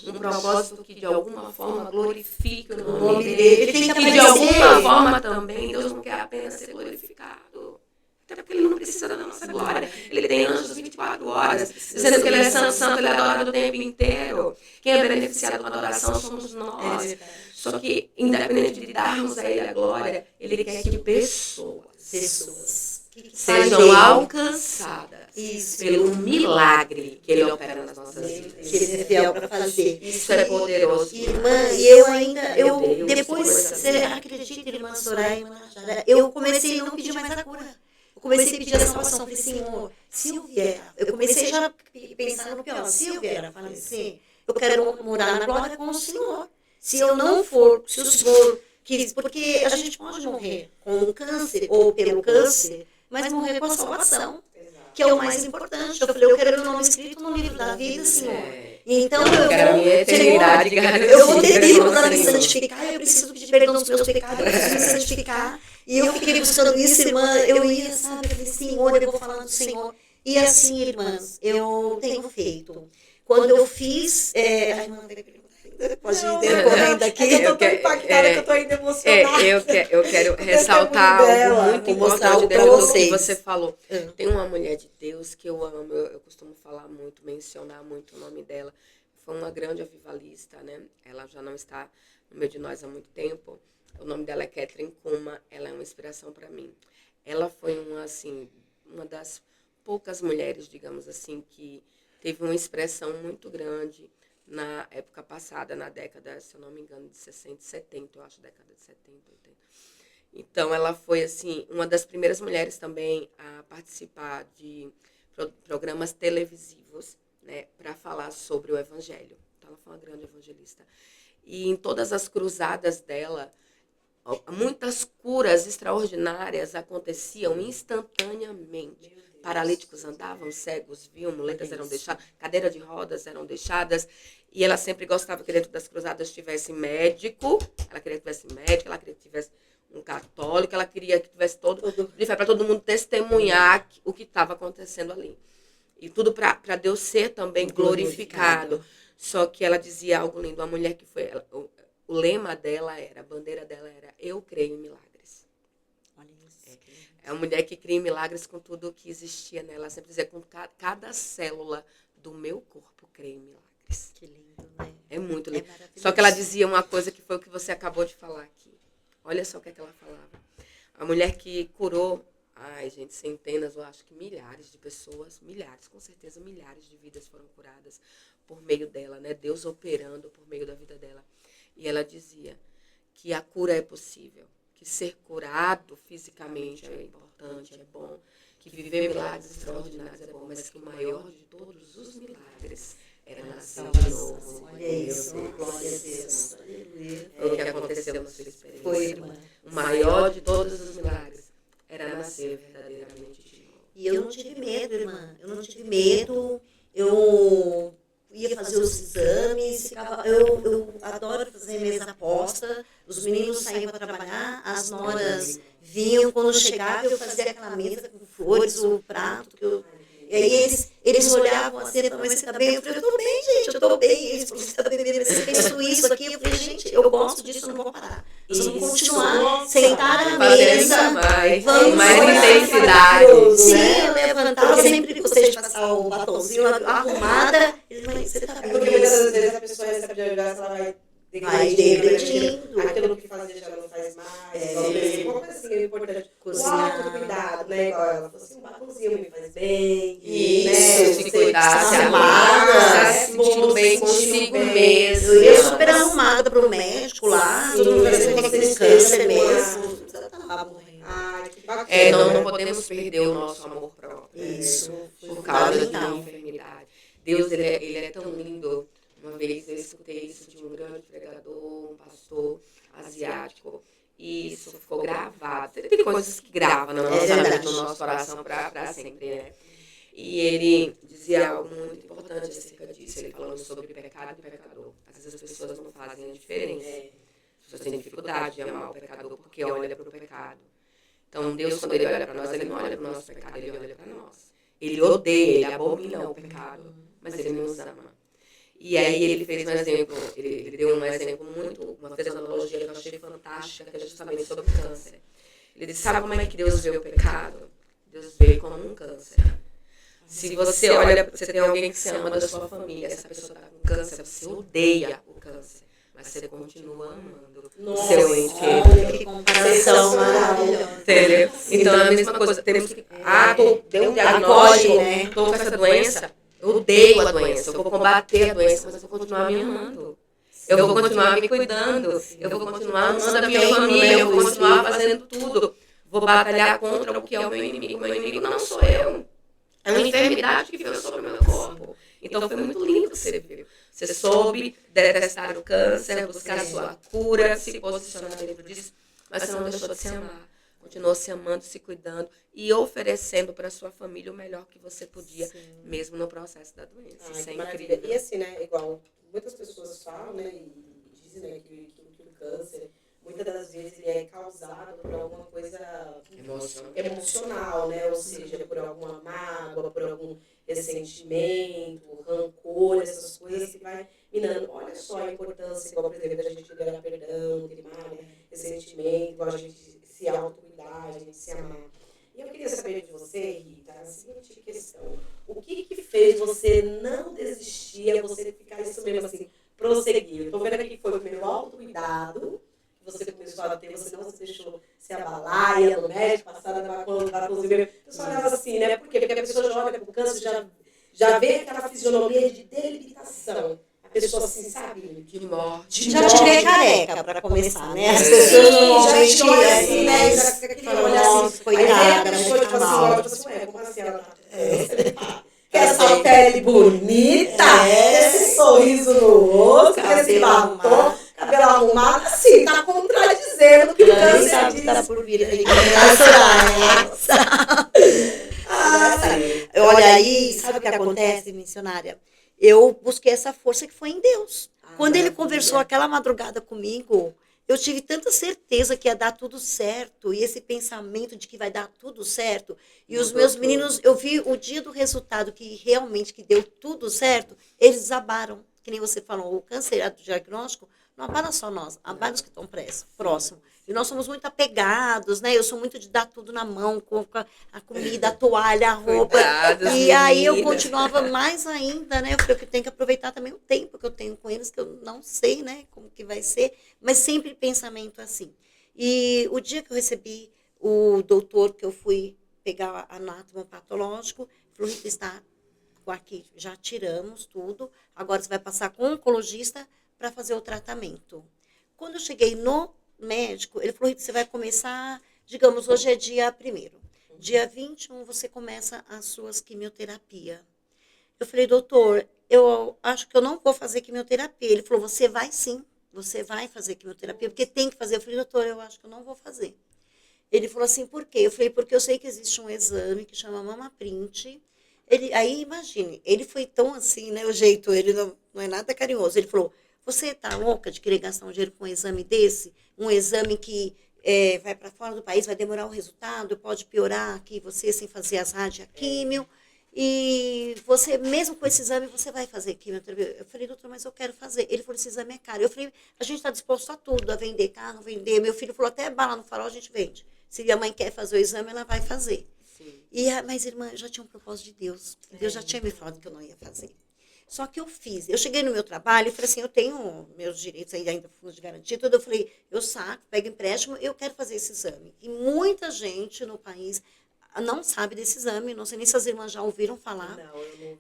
Um propósito que, de alguma forma, glorifique o nome dele. E, de alguma forma, também, Deus não quer apenas ser glorificado. Até porque ele não precisa da nossa glória. Ele tem anjos 24 horas. Dizendo que ele é santo, ele é adorado o tempo inteiro. Quem é beneficiado com a adoração somos nós. Só que, independente de darmos a ele a glória, ele quer que pessoas sejam alcançadas pelo milagre que ele opera nas nossas vidas. Que ele é fiel para fazer. Isso é poderoso. Irmã, e eu ainda, depois, você acredita, irmã Soraya, irmã Najara, eu comecei a não pedir mais a cura. Eu comecei a pedir a salvação. Falei, Senhor, se eu vier, eu comecei já a pensar no pior, se eu vier a falecer, eu quero morar na glória com o Senhor. Se eu não for, se o Senhor quis, porque a gente pode morrer com um câncer ou pelo câncer, mas morrer com a salvação, que é o mais importante. Eu falei, eu quero o nome escrito no livro da vida, Senhor. Então eu quero a minha eternidade garantida. Eu vou ter tempo para me santificar, eu preciso pedir perdão dos meus pecados, eu preciso me santificar. E eu fiquei buscando isso, irmã, eu ia, sabe, eu falei, Senhor, eu vou falando do Senhor. E assim, irmãs, eu tenho feito. Quando eu fiz, a irmã pode ir decorrendo aqui. É que eu tô tão impactada que eu tô ainda emocionada. Eu quero ressaltar algo muito importante dentro do que você falou. Tem uma mulher de Deus que eu amo, eu costumo falar muito, mencionar muito o nome dela. Foi uma grande avivalista, né? Ela já não está no meio de nós há muito tempo. O nome dela é Catherine Kuma, ela é uma inspiração para mim. Ela foi uma das poucas mulheres, digamos assim, que teve uma expressão muito grande na época passada, na década, se eu não me engano, de 60, 70, eu acho, década de 70, 80. Então, ela foi, assim, uma das primeiras mulheres também a participar de programas televisivos. né, para falar sobre o evangelho. Então, ela foi uma grande evangelista. E em todas as cruzadas dela, muitas curas extraordinárias aconteciam instantaneamente. Paralíticos andavam, cegos viam, muletas eram deixadas, cadeiras de rodas eram deixadas. E ela sempre gostava que dentro das cruzadas tivesse médico. Ela queria que tivesse médico, ela queria que tivesse um católico, ela queria que tivesse para todo mundo testemunhar o que estava acontecendo ali. E tudo para Deus ser também glorificado. Só que ela dizia algo lindo, uma mulher que foi... O lema dela era, a bandeira dela era, eu creio em milagres. Olha isso. É uma mulher que cria em milagres com tudo o que existia nela. Ela sempre dizia, com cada célula do meu corpo, creio em milagres. Que lindo, né? É muito lindo. Maravilhoso. Só que ela dizia uma coisa que foi o que você acabou de falar aqui. Olha só o que ela falava. A mulher que curou, gente, centenas, eu acho que milhares de pessoas, milhares, com certeza milhares de vidas foram curadas por meio dela, né? Deus operando por meio da vida dela. E ela dizia que a cura é possível, que ser curado fisicamente é importante, é bom, que viver milagres extraordinários é bom, mas que o maior de todos os milagres era nascer de novo. Olha isso, glória a Deus. Aleluia. Foi o que aconteceu na sua experiência. Foi, irmã. O maior de todos os milagres era nascer verdadeiramente de novo. E eu não tive medo, irmã. Eu não tive medo. Eu ia fazer os exames. Eu adoro fazer mesa aposta. Os meninos saíam para trabalhar, as noras vinham. Quando chegava, eu fazia aquela mesa com flores, o prato. E aí eles olhavam assim, mas você tá bem? Eu falei, eu tô bem, gente, eu tô bem. Eles falaram, você tá bem, você fez isso aqui? Eu falei, gente, eu gosto disso, eu não vou parar. Nós vamos continuar, sentar na mesa, vamos mais intensidade. Sim, eu levantava, sempre gostei de passar o batomzinho arrumada. Ele, mas você tá bem? Porque muitas das vezes a pessoa recebe de ajuda, ela vai degredindo. Aquilo que fazia já não faz mais. Uma coisa assim, é importante. Cozinhar. O autocuidado, né? Igual ela falou assim, um batomzinho me faz bem. Isso, se cuidar, se arrumada, amar, se sentindo bem consigo mesmo. Eu ia super arrumada pro médico lá, todo mundo dizendo que tem câncer mesmo. Você tava morrendo. Ai, que bacana. Não podemos perder o nosso amor próprio. Isso. Por causa de Fundamental. uma enfermidade. Deus, ele é tão lindo. Uma vez eu escutei isso de um grande pregador, um pastor asiático, e isso ficou gravado. Tem coisas que gravam na nossa mente, no nosso coração para sempre, né? E ele dizia algo muito importante acerca disso, ele falando sobre pecado e pecador. Às vezes as pessoas não fazem a diferença. As pessoas têm dificuldade de amar o pecador porque olha para o pecado. Então Deus, quando ele olha para nós, ele não olha para o nosso pecado, ele olha para nós. Ele odeia, ele abomina o pecado, mas ele nos ama. E aí ele fez um exemplo, ele deu um exemplo fez uma analogia que eu achei fantástica, que é justamente sobre o câncer. Ele disse, sabe como é que Deus vê o pecado? Deus vê como um câncer. Se você olha, você tem alguém que você ama da sua família, essa pessoa está com câncer, você odeia o câncer, mas você continua amando o seu ente querido. Que comparação maravilhosa. Entendeu? Então é a mesma coisa, temos que, deu um diagnóstico, estou com essa doença, eu odeio a doença, eu vou combater a doença, mas eu vou continuar me amando. Eu vou continuar me cuidando, eu vou continuar amando a minha família, eu vou continuar fazendo tudo. Vou batalhar contra o que é o meu inimigo. O meu inimigo não sou eu. É uma enfermidade que veio sobre o meu corpo. Então foi muito lindo que você viu. Você soube detestar o câncer, buscar a sua cura, se posicionar dentro disso, mas você não deixou de se amar. Continuou se amando, se cuidando e oferecendo para a sua família o melhor que você podia, mesmo no processo da doença. Isso é incrível. E assim, né, igual muitas pessoas falam, né, e dizem, né, que o câncer, muitas das vezes, ele é causado por alguma coisa emocional, né, ou seja, por alguma mágoa, por algum ressentimento, rancor, essas coisas que vai minando. Olha só a importância, igual, por exemplo, da gente liberar perdão, limar, né, ressentimento, igual a gente se autocuidar, a gente se amar. E eu queria saber de você, Rita, a seguinte questão. O que fez você não desistir, você ficar isso mesmo assim, prosseguir? Eu estou vendo aqui que foi o primeiro autocuidado que você começou a ter, você não se deixou se abalar, ia no médico, passar na batonzinha. Eu só olhava assim, né? Por quê? Porque a pessoa já olha para o câncer, já vê aquela fisionomia de debilitação. A pessoa assim, sabe? De morte. Já te vê careca, para começar, né? As pessoas normalmente já olham assim, né? Já falam, nossa, coitada, aí a pessoa, tipo assim, como assim ela tá... Que essa pele bonita, esse sorriso no rosto, esse batom, cabelo arrumado, assim, tá contradizendo o que o câncer diz. Tá por vir aí. Olha aí, sabe o que acontece, missionária? Eu busquei essa força que foi em Deus. Quando ele conversou aquela madrugada comigo, eu tive tanta certeza que ia dar tudo certo, e esse pensamento de que vai dar tudo certo. E os meus meninos, eu vi o dia do resultado que realmente que deu tudo certo, eles desabaram. Que nem você falou, o câncer do diagnóstico não abala só nós, abala os que estão próximos. E nós somos muito apegados, né? Eu sou muito de dar tudo na mão, com a comida, a toalha, a roupa. Cuidados, e aí eu meninas. continuava mais ainda, né? Eu falei que eu tenho que aproveitar também o tempo que eu tenho com eles, que eu não sei, né? Como que vai ser. Mas sempre pensamento assim. E o dia que eu recebi o doutor, que eu fui pegar anátomo patológico, falou, Rita, está aqui, já tiramos tudo. Agora você vai passar com um oncologista para fazer o tratamento. Quando eu cheguei no médico, ele falou, você vai começar, digamos, hoje é dia 1º. Dia 21 você começa as suas quimioterapia. Eu falei, doutor, eu acho que eu não vou fazer quimioterapia. Ele falou, você vai sim, você vai fazer quimioterapia, porque tem que fazer. Eu falei, doutor, eu acho que eu não vou fazer. Ele falou assim, por quê? Eu falei, porque eu sei que existe um exame que chama Mama Print. Aí, imagine, ele foi tão assim, né, o jeito, ele não é nada carinhoso. Ele falou, você tá louca de querer gastar um dinheiro com um exame desse? Um exame que vai para fora do país, vai demorar o resultado, pode piorar aqui você sem fazer as radioquímio. E você, mesmo com esse exame, você vai fazer quimioterapia. Eu falei, doutor, mas eu quero fazer. Ele falou, esse exame é caro. Eu falei, a gente está disposto a tudo, a vender carro, vender. Meu filho falou, até bala no farol a gente vende. Se a mãe quer fazer o exame, ela vai fazer. Mas, irmã, eu já tinha um propósito de Deus. Deus já tinha me falado que eu não ia fazer. Só que eu fiz. Eu cheguei no meu trabalho e falei assim, eu tenho meus direitos ainda, fundo de garantia, tudo. Eu falei, eu saco, pego empréstimo, eu quero fazer esse exame. E muita gente no país não sabe desse exame, não sei nem se as irmãs já ouviram falar. Não, eu não ouvi.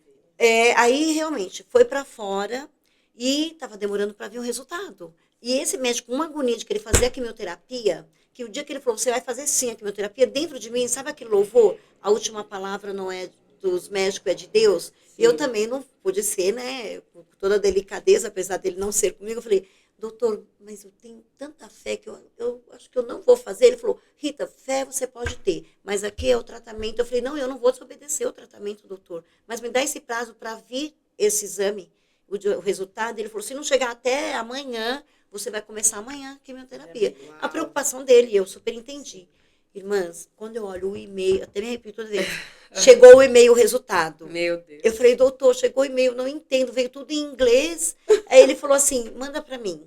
Aí, realmente, foi para fora e estava demorando para vir o resultado. E esse médico, uma agonia de querer fazer a quimioterapia, que o dia que ele falou, você vai fazer sim a quimioterapia, dentro de mim, sabe aquele louvor? A última palavra não é dos médicos, é de Deus. Sim. Eu também não pude ser, né, com toda a delicadeza, apesar dele não ser comigo, eu falei, doutor, mas eu tenho tanta fé que eu acho que eu não vou fazer. Ele falou, Rita, fé você pode ter, mas aqui é o tratamento. Eu falei, não, eu não vou desobedecer o tratamento, doutor, mas me dá esse prazo para vir esse exame, o resultado. Ele falou, se não chegar até amanhã, você vai começar amanhã a quimioterapia. Uau. A preocupação dele, eu super entendi. Irmãs, quando eu olho o e-mail, até me arrepio toda vez, chegou o e-mail, o resultado. Meu Deus. Eu falei, doutor, chegou o e-mail, não entendo, veio tudo em inglês. Aí ele falou assim, manda para mim.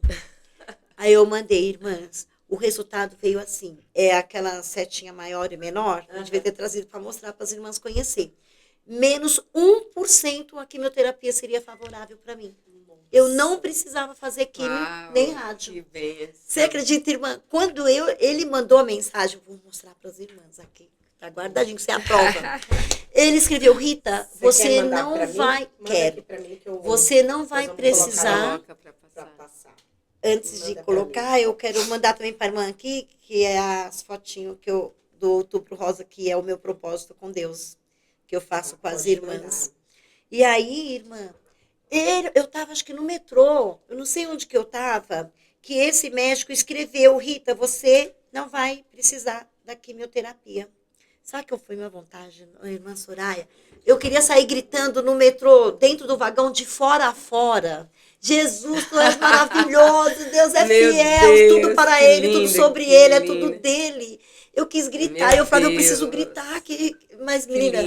Aí eu mandei, irmãs, o resultado veio assim, é aquela setinha maior e menor, a gente devia ter trazido para mostrar para as irmãs conhecerem. Menos 1% a quimioterapia seria favorável para mim. Eu não precisava fazer químio nem rádio. Você acredita, irmã? Quando ele mandou a mensagem, vou mostrar para as irmãs aqui, tá guardadinho, você aprova. Ele escreveu, Rita, você não vai... Quero. Você não vai precisar... Antes de colocar, eu quero mandar também para a irmã aqui, que é as fotinhos do Outubro Rosa, que é o meu propósito com Deus, que eu faço com as irmãs. E aí, irmã... eu estava, acho que no metrô, eu não sei onde que eu estava, que esse médico escreveu, Rita, você não vai precisar da quimioterapia. Sabe que foi minha vontade, irmã Soraya? Eu queria sair gritando no metrô, dentro do vagão, de fora a fora. Jesus, tu és maravilhoso, Deus é fiel, tudo para ele, tudo sobre ele, é tudo dele. Eu quis gritar, eu falei, eu preciso gritar aqui, mas menina,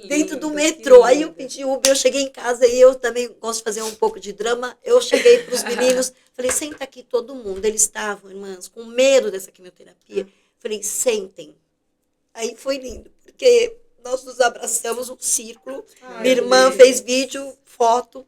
dentro do metrô. Aí eu pedi Uber, eu cheguei em casa e eu também gosto de fazer um pouco de drama. Eu cheguei para os meninos, falei, senta aqui todo mundo. Eles estavam, irmãs, com medo dessa quimioterapia. Falei, sentem. Aí foi lindo, porque nós nos abraçamos um círculo. Minha irmã fez vídeo, foto.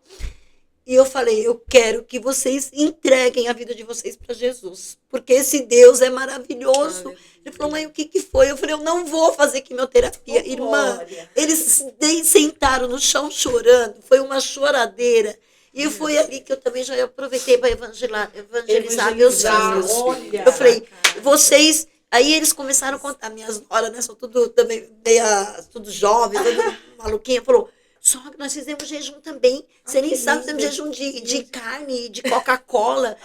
E eu falei, eu quero que vocês entreguem a vida de vocês para Jesus. Porque esse Deus é maravilhoso. Ele falou, mãe, o que foi? Eu falei, eu não vou fazer quimioterapia. Irmã, eles sentaram no chão chorando. Foi uma choradeira. E foi ali que eu também já aproveitei para evangelizar meus filhos. Eu falei, vocês... Aí eles começaram a contar, minhas noras, né? São tudo também, tudo jovem, tudo maluquinha. Falou, Sogra, nós fizemos jejum também. Você nem sabe, fizemos jejum de carne, de Coca-Cola.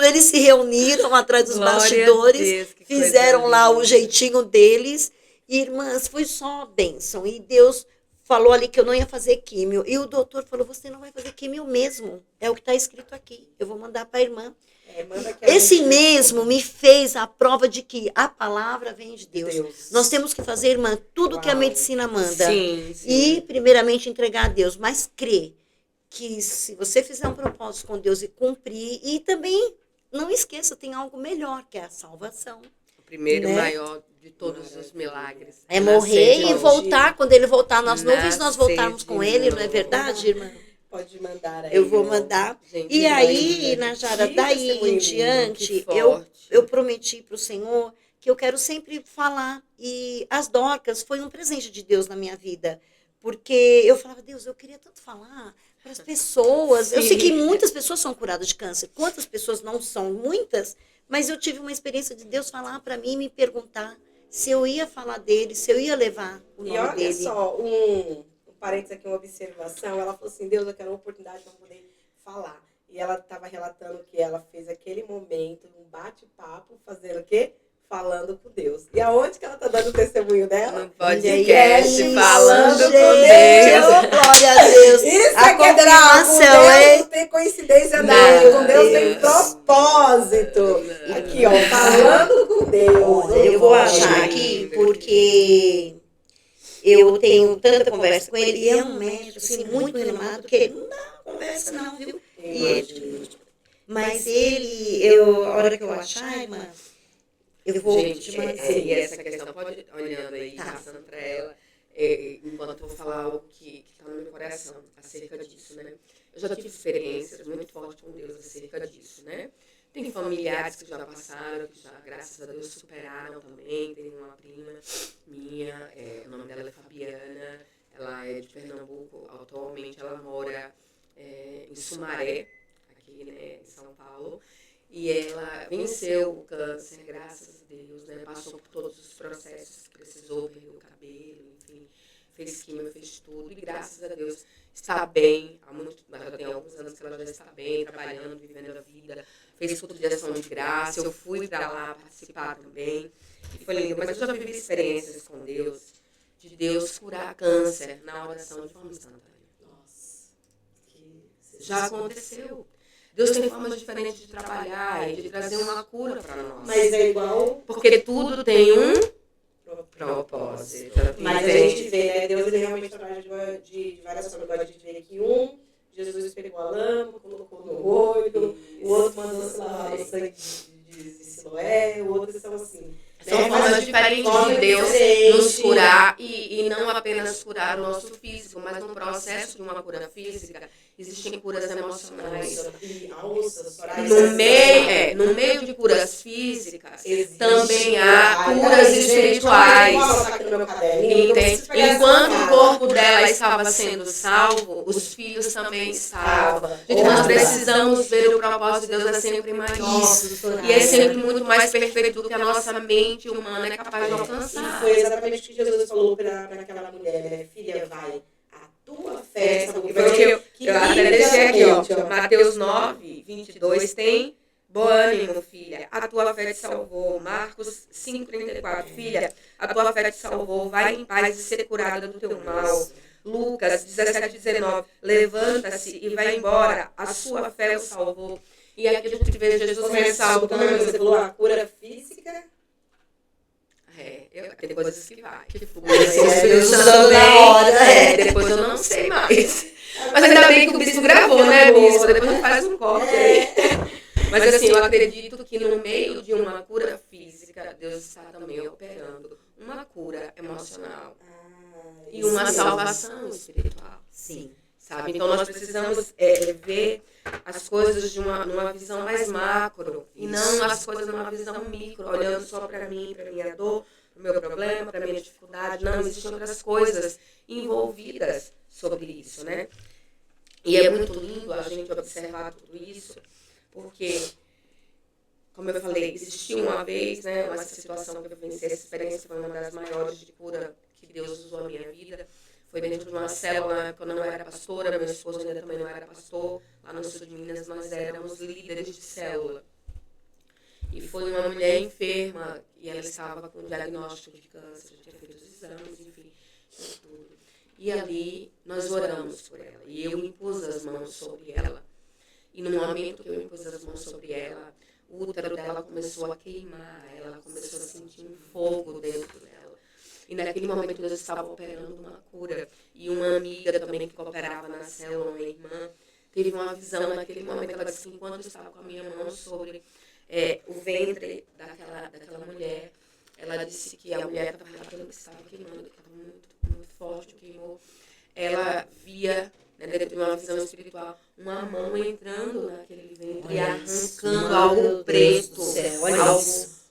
Eles se reuniram atrás dos Glória a bastidores, Deus, que coisa fizeram lá o linda. jeitinho deles. E, irmãs, foi só bênção. E Deus falou ali que eu não ia fazer químio. E o doutor falou, você não vai fazer químio mesmo. É o que está escrito aqui. Eu vou mandar para a irmã. Manda que a Esse gente mesmo me fez a prova de que a palavra vem de Deus. Deus. Nós temos que fazer, irmã, tudo que a Uau. medicina manda. Sim, sim. E, primeiramente, entregar a Deus. Mas crer que se você fizer um propósito com Deus e cumprir, e também, não esqueça, tem algo melhor, que é a salvação. O primeiro né? maior de todos os milagres. É Nascer morrer de e novo. voltar, quando ele voltar nas nuvens, nós Nascer voltarmos de com ele, não é novo. verdade, irmã? Pode mandar aí. Eu vou ó. mandar. Gente, E que aí, linda. Najara, Que daí testemunho em lindo, diante, que eu forte. prometi para o Senhor que eu quero sempre falar. E as Dorcas foi um presente de Deus na minha vida. Porque eu falava, Deus, eu queria tanto falar para as pessoas. Eu sei que muitas pessoas são curadas de câncer. Quantas pessoas não são? Muitas. Mas eu tive uma experiência de Deus falar para mim e me perguntar se eu ia falar dele, se eu ia levar o E nome olha dele. só, um parênteses aqui, uma observação. Ela falou assim, Deus, eu quero uma oportunidade para poder falar. E ela estava relatando que ela fez aquele momento, um bate-papo, fazendo o quê? Falando com Deus. E aonde que ela está dando o testemunho dela? No podcast, Isso, falando com gente, Deus. ô, glória a Deus. Isso A é que é drama. Com confirmação, Deus hein? não tem coincidência Não, não. Com Deus tem Deus. propósito. Não. Aqui, ó, falando com Deus. Olha, eu vou Olha. achar aqui, porque eu tenho tanta conversa com ele, e é um médico, assim, muito renomado, que ele não dá conversa não, viu? E ele, mas ele, a hora que eu achar, irmã, eu vou Gente, te mandar. e essa questão, pode olhando aí, Tá. passando para ela, enquanto eu vou falar algo que está no meu coração acerca disso, né? Eu já tive experiências muito fortes com Deus acerca disso, né? Tem familiares que já passaram, que já, graças a Deus, superaram também. Tem uma prima minha, o nome dela é Fabiana, ela é de Pernambuco, atualmente ela mora em Sumaré, aqui, né, em São Paulo. E ela venceu o câncer, graças a Deus, né? Passou por todos os processos que precisou, perdeu o cabelo, enfim, fez quimio, fez tudo. E graças a Deus está bem, já tem alguns anos que ela já está bem, trabalhando, vivendo a vida. Fez culto de ação de graça, eu fui para lá participar também. E foi lindo, mas eu já vivi experiências com Deus, de Deus curar câncer na oração de forma instantânea. Nossa. Já aconteceu. Deus tem formas diferentes de trabalhar e de trazer uma cura para nós. Mas é igual. Porque tudo tem um propósito. Mas a gente vê, né? Deus ele realmente trabalha de várias formas. Agora a gente vê que Jesus pegou a lâmpada, colocou no olho, o outro mandou se lavar o sangue de Siloé, o outro são assim. São né? formas Mas diferentes forma de Deus diferente. nos curar e não apenas curar o nosso físico, mas no processo de uma cura física existem curas emocionais. E alças, corais, No meio de curas físicas, existe. também há curas Ai, gente, espirituais. eu vou anotar aqui no meu caderninho, não Entende? preciso pegar Enquanto essa o corpo dela estava sendo salvo, os filhos também estavam. Gente, nós precisamos ver o propósito de Deus é sempre maior. Isso, E é sempre muito mais perfeito do que a nossa mente humana é capaz de E alcançar. foi exatamente o que Jesus falou para aquela mulher, né? Filha, vai, a tua fé salvou. Porque eu até deixei aqui, ó. Mateus 9, 22 tem bom ânimo, filha. A tua fé te salvou. Marcos 5, 34. Filha, a tua fé te salvou. Vai em paz e ser curada do teu mal. Lucas 17, 19. Levanta-se e vai embora. A sua fé o salvou. E aqui a gente vê Jesus ressaltando. Você falou a cura física. Tem coisas que vai, que flui. Deus também. Depois eu não sei mais. Mas ainda bem que o bispo gravou, né, bispo? Depois a gente faz um corte aí. Mas assim, eu acredito que no meio de uma cura física, Deus está também operando uma cura emocional e uma salvação espiritual. Sim. Sabe? Então nós precisamos ver as coisas numa visão mais macro e não as coisas numa visão micro, olhando só para mim, para minha dor, para o meu problema, para minha dificuldade. Não, existem outras coisas envolvidas sobre isso, né? E é muito lindo a gente observar tudo isso, porque, como eu falei, existiu uma vez, né, uma situação que eu venci, essa experiência foi uma das maiores de cura que Deus usou na minha vida. Foi dentro de uma célula, quando eu não era pastora, meu esposo ainda também não era pastor. Lá no sul de Minas, nós éramos líderes de célula. E foi uma mulher enferma, e ela estava com diagnóstico de câncer, já tinha feito os exames, enfim, tudo. E ali nós oramos por ela, e eu impus as mãos sobre ela. E no momento que eu impus as mãos sobre ela, o útero dela começou a queimar, ela começou a sentir um fogo dentro dela. E naquele momento Deus estava operando uma cura. E uma amiga também que cooperava na célula, uma irmã, teve uma visão naquele momento. Ela disse que enquanto eu estava com a minha mão sobre o ventre daquela mulher, ela disse que a mulher estava relatando que estava queimando, que estava muito, muito forte, queimou. Ela via, dentro de uma visão espiritual, uma mão entrando naquele ventre e arrancando algo preto, algo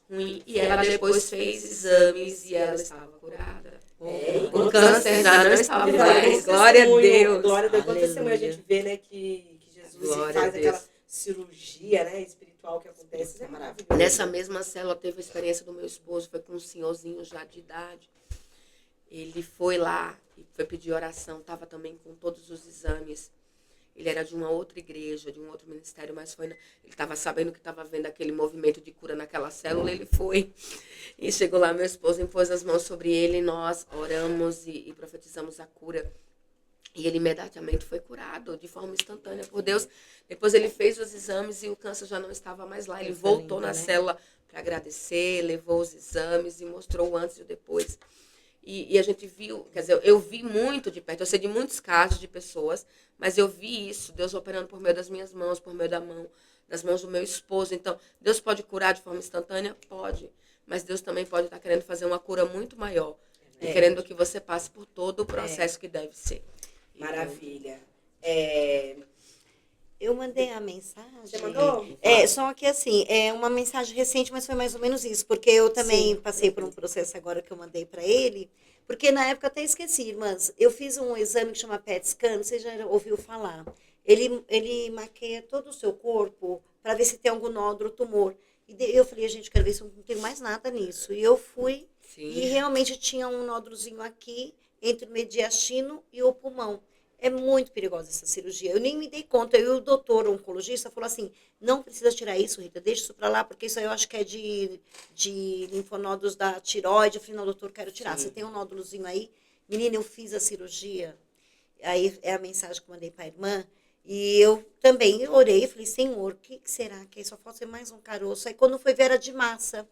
ruim. E ela depois fez exames e ela estava curada. O câncer já não estava mais. Glória a Deus. Glória a Deus. Quando testemunho a gente vê, né, que Jesus faz aquela cirurgia, né, espiritual que acontece, isso é maravilhoso. Nessa mesma célula teve a experiência do meu esposo, foi com um senhorzinho já de idade. Ele foi lá e foi pedir oração, estava também com todos os exames. Ele era de uma outra igreja, de um outro ministério, mas ele estava sabendo que estava vendo aquele movimento de cura naquela célula, ele foi. E chegou lá, meu esposo impôs as mãos sobre ele, nós oramos e profetizamos a cura. E ele imediatamente foi curado, de forma instantânea, por Deus. Depois ele fez os exames e o câncer já não estava mais lá. Ele voltou na célula para agradecer, levou os exames e mostrou o antes e o depois. E a gente viu, quer dizer, eu vi muito de perto, eu sei de muitos casos de pessoas, mas eu vi isso, Deus operando por meio das minhas mãos, por meio das mãos do meu esposo. Então, Deus pode curar de forma instantânea? Pode. Mas Deus também pode estar querendo fazer uma cura muito maior. E querendo que você passe por todo o processo que deve ser. Maravilha. Eu mandei a mensagem. Você mandou? Só que assim, é uma mensagem recente, mas foi mais ou menos isso. Porque eu também passei por um processo agora que eu mandei para ele. Porque na época eu até esqueci, irmãs. Eu fiz um exame que chama PET scan, você já ouviu falar. Ele maqueia todo o seu corpo para ver se tem algum nódulo, tumor. E eu falei, gente, quero ver se eu não tenho mais nada nisso. E eu fui e realmente tinha um nódulozinho aqui, entre o mediastino e o pulmão. É muito perigosa essa cirurgia. Eu nem me dei conta. E o doutor oncologista falou assim, não precisa tirar isso, Rita, deixa isso para lá, porque isso aí eu acho que é de linfonodos da tireoide. Eu falei, não, doutor, quero tirar. Você tem um nódulozinho aí? Menina, eu fiz a cirurgia. Aí é a mensagem que eu mandei para a irmã. E eu também orei, falei, Senhor, o que será que é? Só falta ser mais um caroço. Aí quando foi ver, era de massa.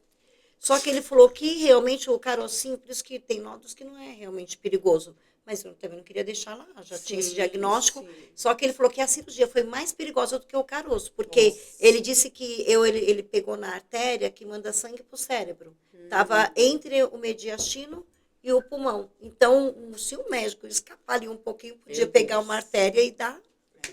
Só que ele falou que realmente o carocinho, por isso que tem nódulos que não é realmente perigoso. Mas eu também não queria deixar lá, já tinha esse diagnóstico. Só que ele falou que a cirurgia foi mais perigosa do que o caroço, porque ele disse que ele pegou na artéria que manda sangue para o cérebro. Estava entre o mediastino e o pulmão. Então, se o médico escapar ali um pouquinho, podia pegar uma artéria e dar,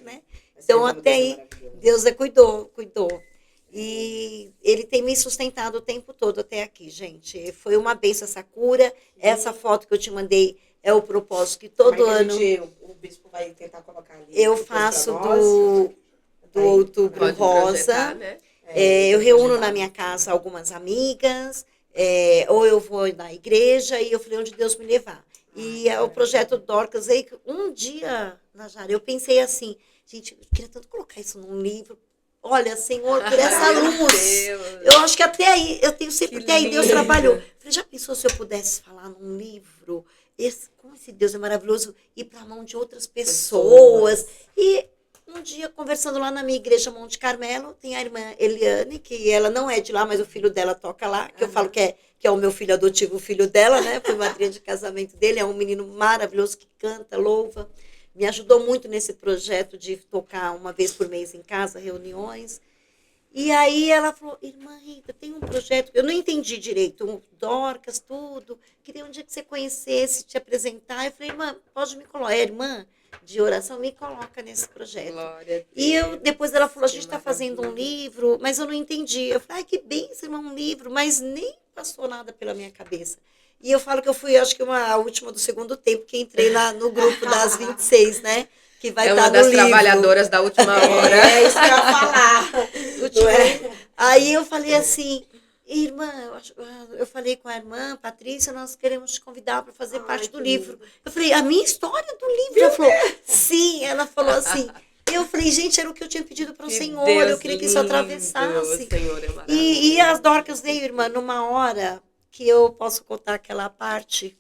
né? Então, até aí, Deus cuidou. E ele tem me sustentado o tempo todo até aqui, gente. Foi uma bênção essa cura. Essa foto que eu te mandei é o propósito que todo ano... o bispo vai tentar colocar ali. Eu faço do Outubro Rosa. Né? Eu reúno na minha casa algumas amigas, ou eu vou na igreja, e eu falei onde Deus me levar. E o projeto Dorcas, aí, um dia, Najara, eu pensei assim, gente, eu queria tanto colocar isso num livro. Olha, Senhor, por essa luz. Eu acho que até aí, eu tenho sempre, até aí Deus trabalhou. Eu falei, já pensou se eu pudesse falar num livro? Como esse Deus é maravilhoso, ir para a mão de outras pessoas. E um dia, conversando lá na minha igreja Monte Carmelo, tem a irmã Eliane, que ela não é de lá, mas o filho dela toca lá, que eu falo que é o meu filho adotivo, o filho dela, né? Foi madrinha de casamento dele, é um menino maravilhoso que canta, louva. Me ajudou muito nesse projeto de tocar uma vez por mês em casa, reuniões. E aí ela falou, irmã Rita, tem um projeto, eu não entendi direito, Dorcas, tudo, queria um dia que você conhecesse, te apresentar. Eu falei, irmã, pode me colocar, irmã de oração, me coloca nesse projeto. Glória a E depois ela falou, a gente está fazendo um livro, mas eu não entendi. Eu falei, que bênção, irmã, um livro, mas nem passou nada pela minha cabeça. E eu falo que eu fui, acho que a última do segundo tempo, que entrei no grupo das 26, né? Que vai estar no livro. É uma das trabalhadoras da última hora. É isso que eu ia falar. Aí eu falei assim, irmã, eu falei com a irmã, Patrícia, nós queremos te convidar para fazer parte do livro. Eu falei, a minha história do livro? Ela falou, sim. Ela falou assim, eu falei, gente, era o que eu tinha pedido para o Senhor, eu queria que isso atravessasse. Senhor é maravilhoso. E as Dorcas veio, irmã, numa hora que eu posso contar aquela parte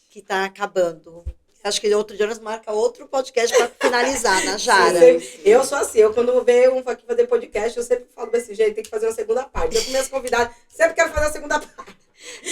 que está acabando. Acho que outro dia nós marca outro podcast para finalizar, na Jara. Eu sou assim, eu quando vejo um aqui fazer podcast, eu sempre falo desse jeito, tem que fazer uma segunda parte. Eu com meus convidados, sempre quero fazer a segunda parte.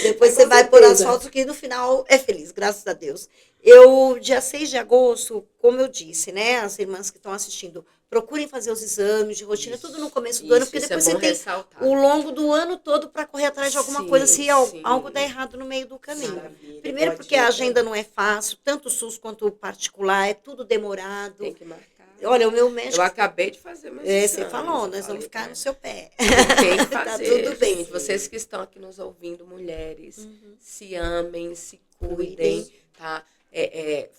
Depois você vai por as fotos que no final é feliz, graças a Deus. Eu, dia 6 de agosto, como eu disse, né, as irmãs que estão assistindo, procurem fazer os exames de rotina, tudo no começo do ano, porque depois você tem o longo do ano todo para correr atrás de alguma coisa, se algo der errado no meio do caminho. Maravilha, primeiro porque a agenda não é fácil, tanto o SUS quanto o particular, é tudo demorado. Tem que marcar. Olha, o meu médico... Eu acabei de fazer meus exames. Você falou, nós vamos ficar no seu pé. Tem que fazer. Tá tudo bem. Gente, vocês que estão aqui nos ouvindo, mulheres, se amem, se cuidem, tá?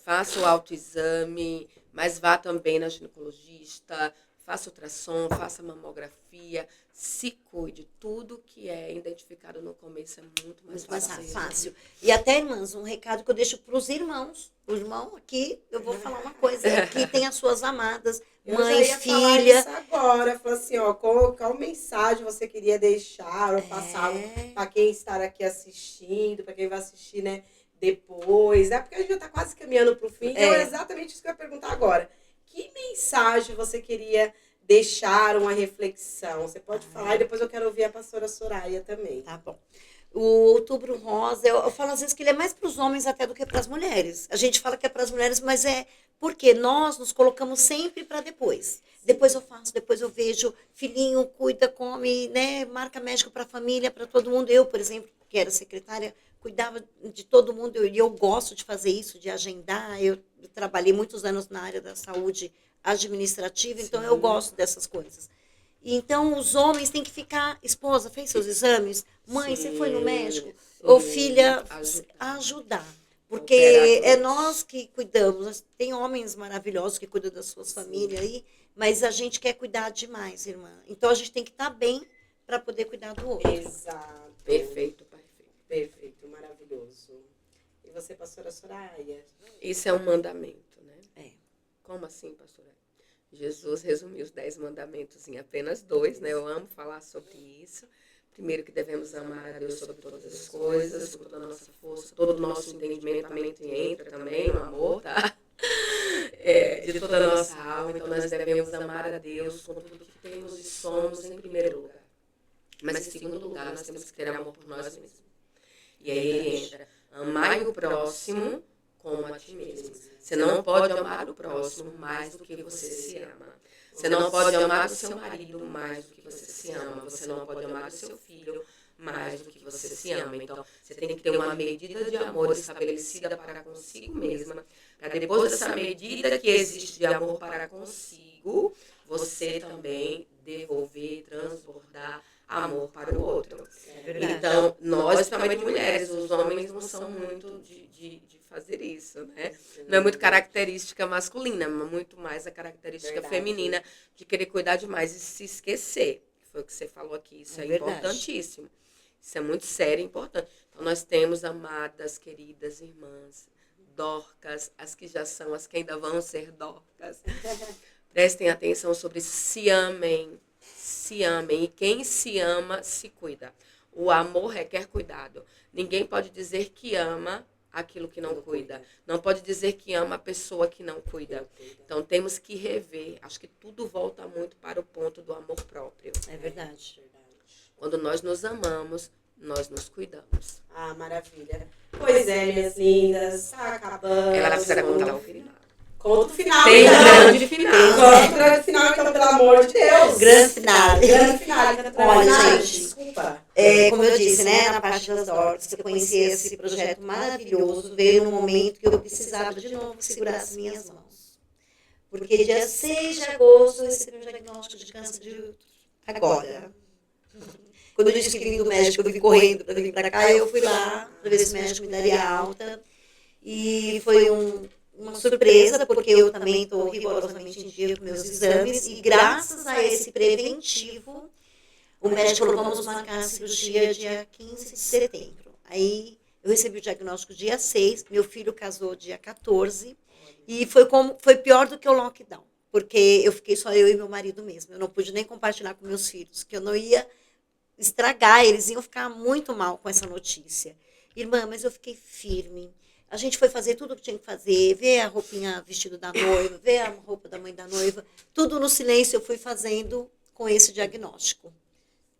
Faça o autoexame, mas vá também na ginecologista, faça ultrassom, faça mamografia, se cuide. Tudo que é identificado no começo é muito mais fácil. E até, irmãs, um recado que eu deixo para os irmãos. O irmão aqui, eu vou falar uma coisa. Aqui tem as suas amadas, mãe, filha. Falar isso agora, falar assim, ó, qual mensagem você queria deixar ou passar para quem está aqui assistindo, para quem vai assistir, né, depois. Porque a gente já está quase caminhando para o fim. Então é exatamente isso que eu ia perguntar agora. Que mensagem você queria deixar, uma reflexão? Você pode falar e depois eu quero ouvir a pastora Soraya também. Tá bom. O Outubro Rosa, eu falo às vezes que ele é mais para os homens até do que para as mulheres. A gente fala que é para as mulheres, mas é porque nós nos colocamos sempre para depois. Depois eu faço, depois eu vejo, filhinho, cuida, come, né? Marca médico para a família, para todo mundo. Eu, por exemplo, que era secretária, cuidava de todo mundo e eu gosto de fazer isso, de agendar. Eu trabalhei muitos anos na área da saúde administrativa, então eu gosto dessas coisas. Então, os homens têm que ficar... Esposa, fez seus exames? Mãe, você foi no médico? Ou filha, ajudar. Porque é nós que cuidamos. Tem homens maravilhosos que cuidam das suas famílias aí, mas a gente quer cuidar demais, irmã. Então, a gente tem que estar bem para poder cuidar do outro. Exato. Perfeito. Perfeito, maravilhoso. E você, pastora Soraya? Isso é um mandamento, né? Como assim, pastora? Jesus resumiu os 10 mandamentos em apenas 2, né? Eu amo falar sobre isso. Primeiro que devemos amar a Deus sobre todas as coisas, com toda a nossa força, todo o nosso entendimento, a mente entra também no amor, tá? De toda a nossa alma. Então nós devemos amar a Deus com tudo que temos e somos em primeiro lugar. Mas em segundo lugar, nós temos que ter amor por nós mesmos. E aí ele entra, amai o próximo como a ti mesmo. Você não pode amar o próximo mais do que você se ama. Você não pode amar o seu marido mais do que você se ama. Você não pode amar o seu filho mais do que você se ama. Então, você tem que ter uma medida de amor estabelecida para consigo mesma, para depois dessa medida que existe de amor para consigo, você também devolver, transbordar amor para o outro. Então, nós, principalmente mulheres, os homens não são muito de fazer isso, né? Não é muito característica masculina, mas muito mais a característica feminina de querer cuidar demais e se esquecer. Foi o que você falou aqui, isso é importantíssimo. Isso é muito sério e importante. Então, nós temos amadas, queridas irmãs, Dorcas, as que já são, as que ainda vão ser Dorcas. Prestem atenção sobre se amem. Se amem. E quem se ama, se cuida. O amor requer cuidado. Ninguém pode dizer que ama aquilo que não cuida. Não pode dizer que ama a pessoa que não cuida. Então, temos que rever. Acho que tudo volta muito para o ponto do amor próprio. É verdade. Quando nós nos amamos, nós nos cuidamos. Ah, maravilha. Pois é, minhas lindas. Tá acabando. Ela precisa contar o final. Conta o final. Tem um grande final. Conta o grande final, então, pelo amor de Deus. Grande final. Grande final. Olha, gente, desculpa. Como eu disse, né, na parte das Dorcas, eu conheci esse projeto maravilhoso, veio no momento que eu precisava de novo segurar as minhas mãos. Porque dia 6 de agosto eu recebi um diagnóstico de câncer de útero. Agora. Quando eu disse que vim do médico, eu vim correndo para vir para cá, eu fui lá para ver se o médico me daria alta. E foi uma surpresa, porque eu também estou rigorosamente em dia com meus exames. E graças a esse preventivo, O médico falou, vamos marcar a cirurgia dia 15 de setembro. Aí eu recebi o diagnóstico dia 6, meu filho casou dia 14, e foi pior do que o lockdown, porque eu fiquei só eu e meu marido mesmo. Eu não pude nem compartilhar com meus filhos, que eu não ia estragar, eles iam ficar muito mal com essa notícia. Irmã, mas eu fiquei firme. A gente foi fazer tudo o que tinha que fazer, ver a roupinha, vestido da noiva, ver a roupa da mãe da noiva, tudo no silêncio eu fui fazendo com esse diagnóstico.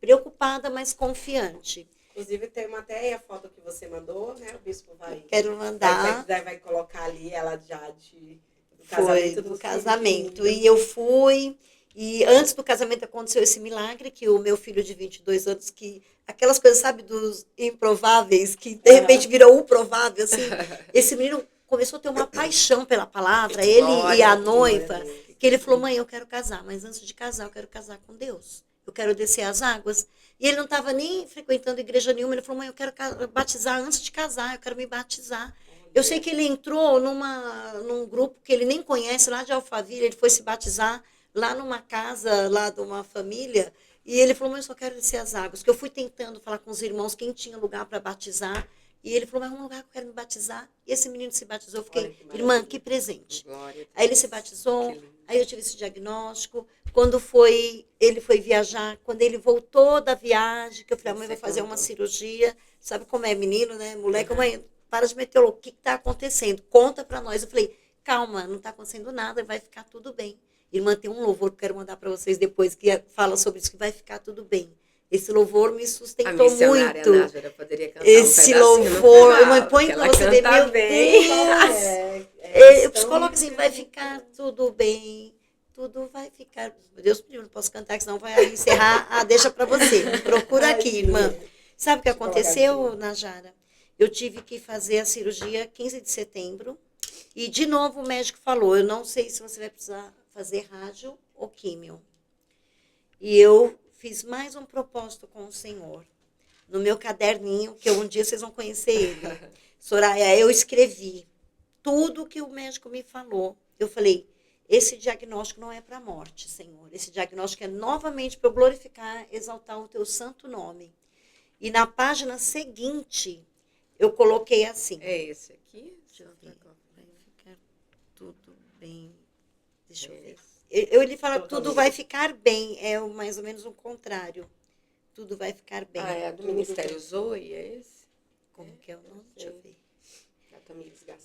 Preocupada, mas confiante. Inclusive, tem até a foto que você mandou, né? O bispo Quero mandar. Vai colocar ali ela já do casamento. Do casamento. E eu fui. E antes do casamento aconteceu esse milagre, que o meu filho de 22 anos, que aquelas coisas, sabe, dos improváveis, que de repente virou o provável, assim. Esse menino começou a ter uma paixão pela palavra, ele e a noiva, que ele falou, mãe, eu quero casar, mas antes de casar, eu quero casar com Deus. Eu quero descer as águas. E ele não estava nem frequentando igreja nenhuma. Ele falou, mãe, eu quero batizar antes de casar, eu quero me batizar. Eu sei que ele entrou num grupo que ele nem conhece, lá de Alphaville, ele foi se batizar lá numa casa, lá de uma família. E ele falou, mãe, eu só quero descer as águas. Que eu fui tentando falar com os irmãos quem tinha lugar para batizar. E ele falou, mas um lugar que eu quero me batizar. E esse menino se batizou. Eu fiquei, irmã, que presente. Aí ele se batizou. Aí eu tive esse diagnóstico. Quando ele foi viajar, quando ele voltou da viagem, que eu falei, mãe, vai fazer uma cirurgia. Sabe como é menino, né? Moleque, mãe, para de meter o louco. O que está acontecendo? Conta para nós. Eu falei, calma, não está acontecendo nada, vai ficar tudo bem. Irmã, tem um louvor que eu quero mandar para vocês depois, que fala sobre isso, que vai ficar tudo bem. Esse louvor me sustentou muito. Nájera poderia cantar esse louvor, mãe, põe para você ver, meu Deus. O psicólogo assim, vai ficar tudo bem. Tudo vai ficar. Deus me livre, não posso cantar, que senão vai encerrar. Deixa para você. Procura aqui, irmã. Sabe o que aconteceu, Nájera? Eu tive que fazer a cirurgia 15 de setembro. E, de novo, o médico falou, eu não sei se você vai precisar fazer rádio ou químio. E eu fiz mais um propósito com o Senhor. No meu caderninho, que um dia vocês vão conhecer ele. Soraya, eu escrevi tudo que o médico me falou. Eu falei, esse diagnóstico não é para a morte, Senhor. Esse diagnóstico é novamente para eu glorificar, exaltar o teu santo nome. E na página seguinte, eu coloquei assim. É esse aqui? Deixa eu ver. Vai ficar tudo bem. Deixa eu ver. Ele fala, tudo vai ficar bem. É mais ou menos o contrário. Tudo vai ficar bem. É do Ministério Zoe, é esse? Como que é o nome? Deixa eu ver.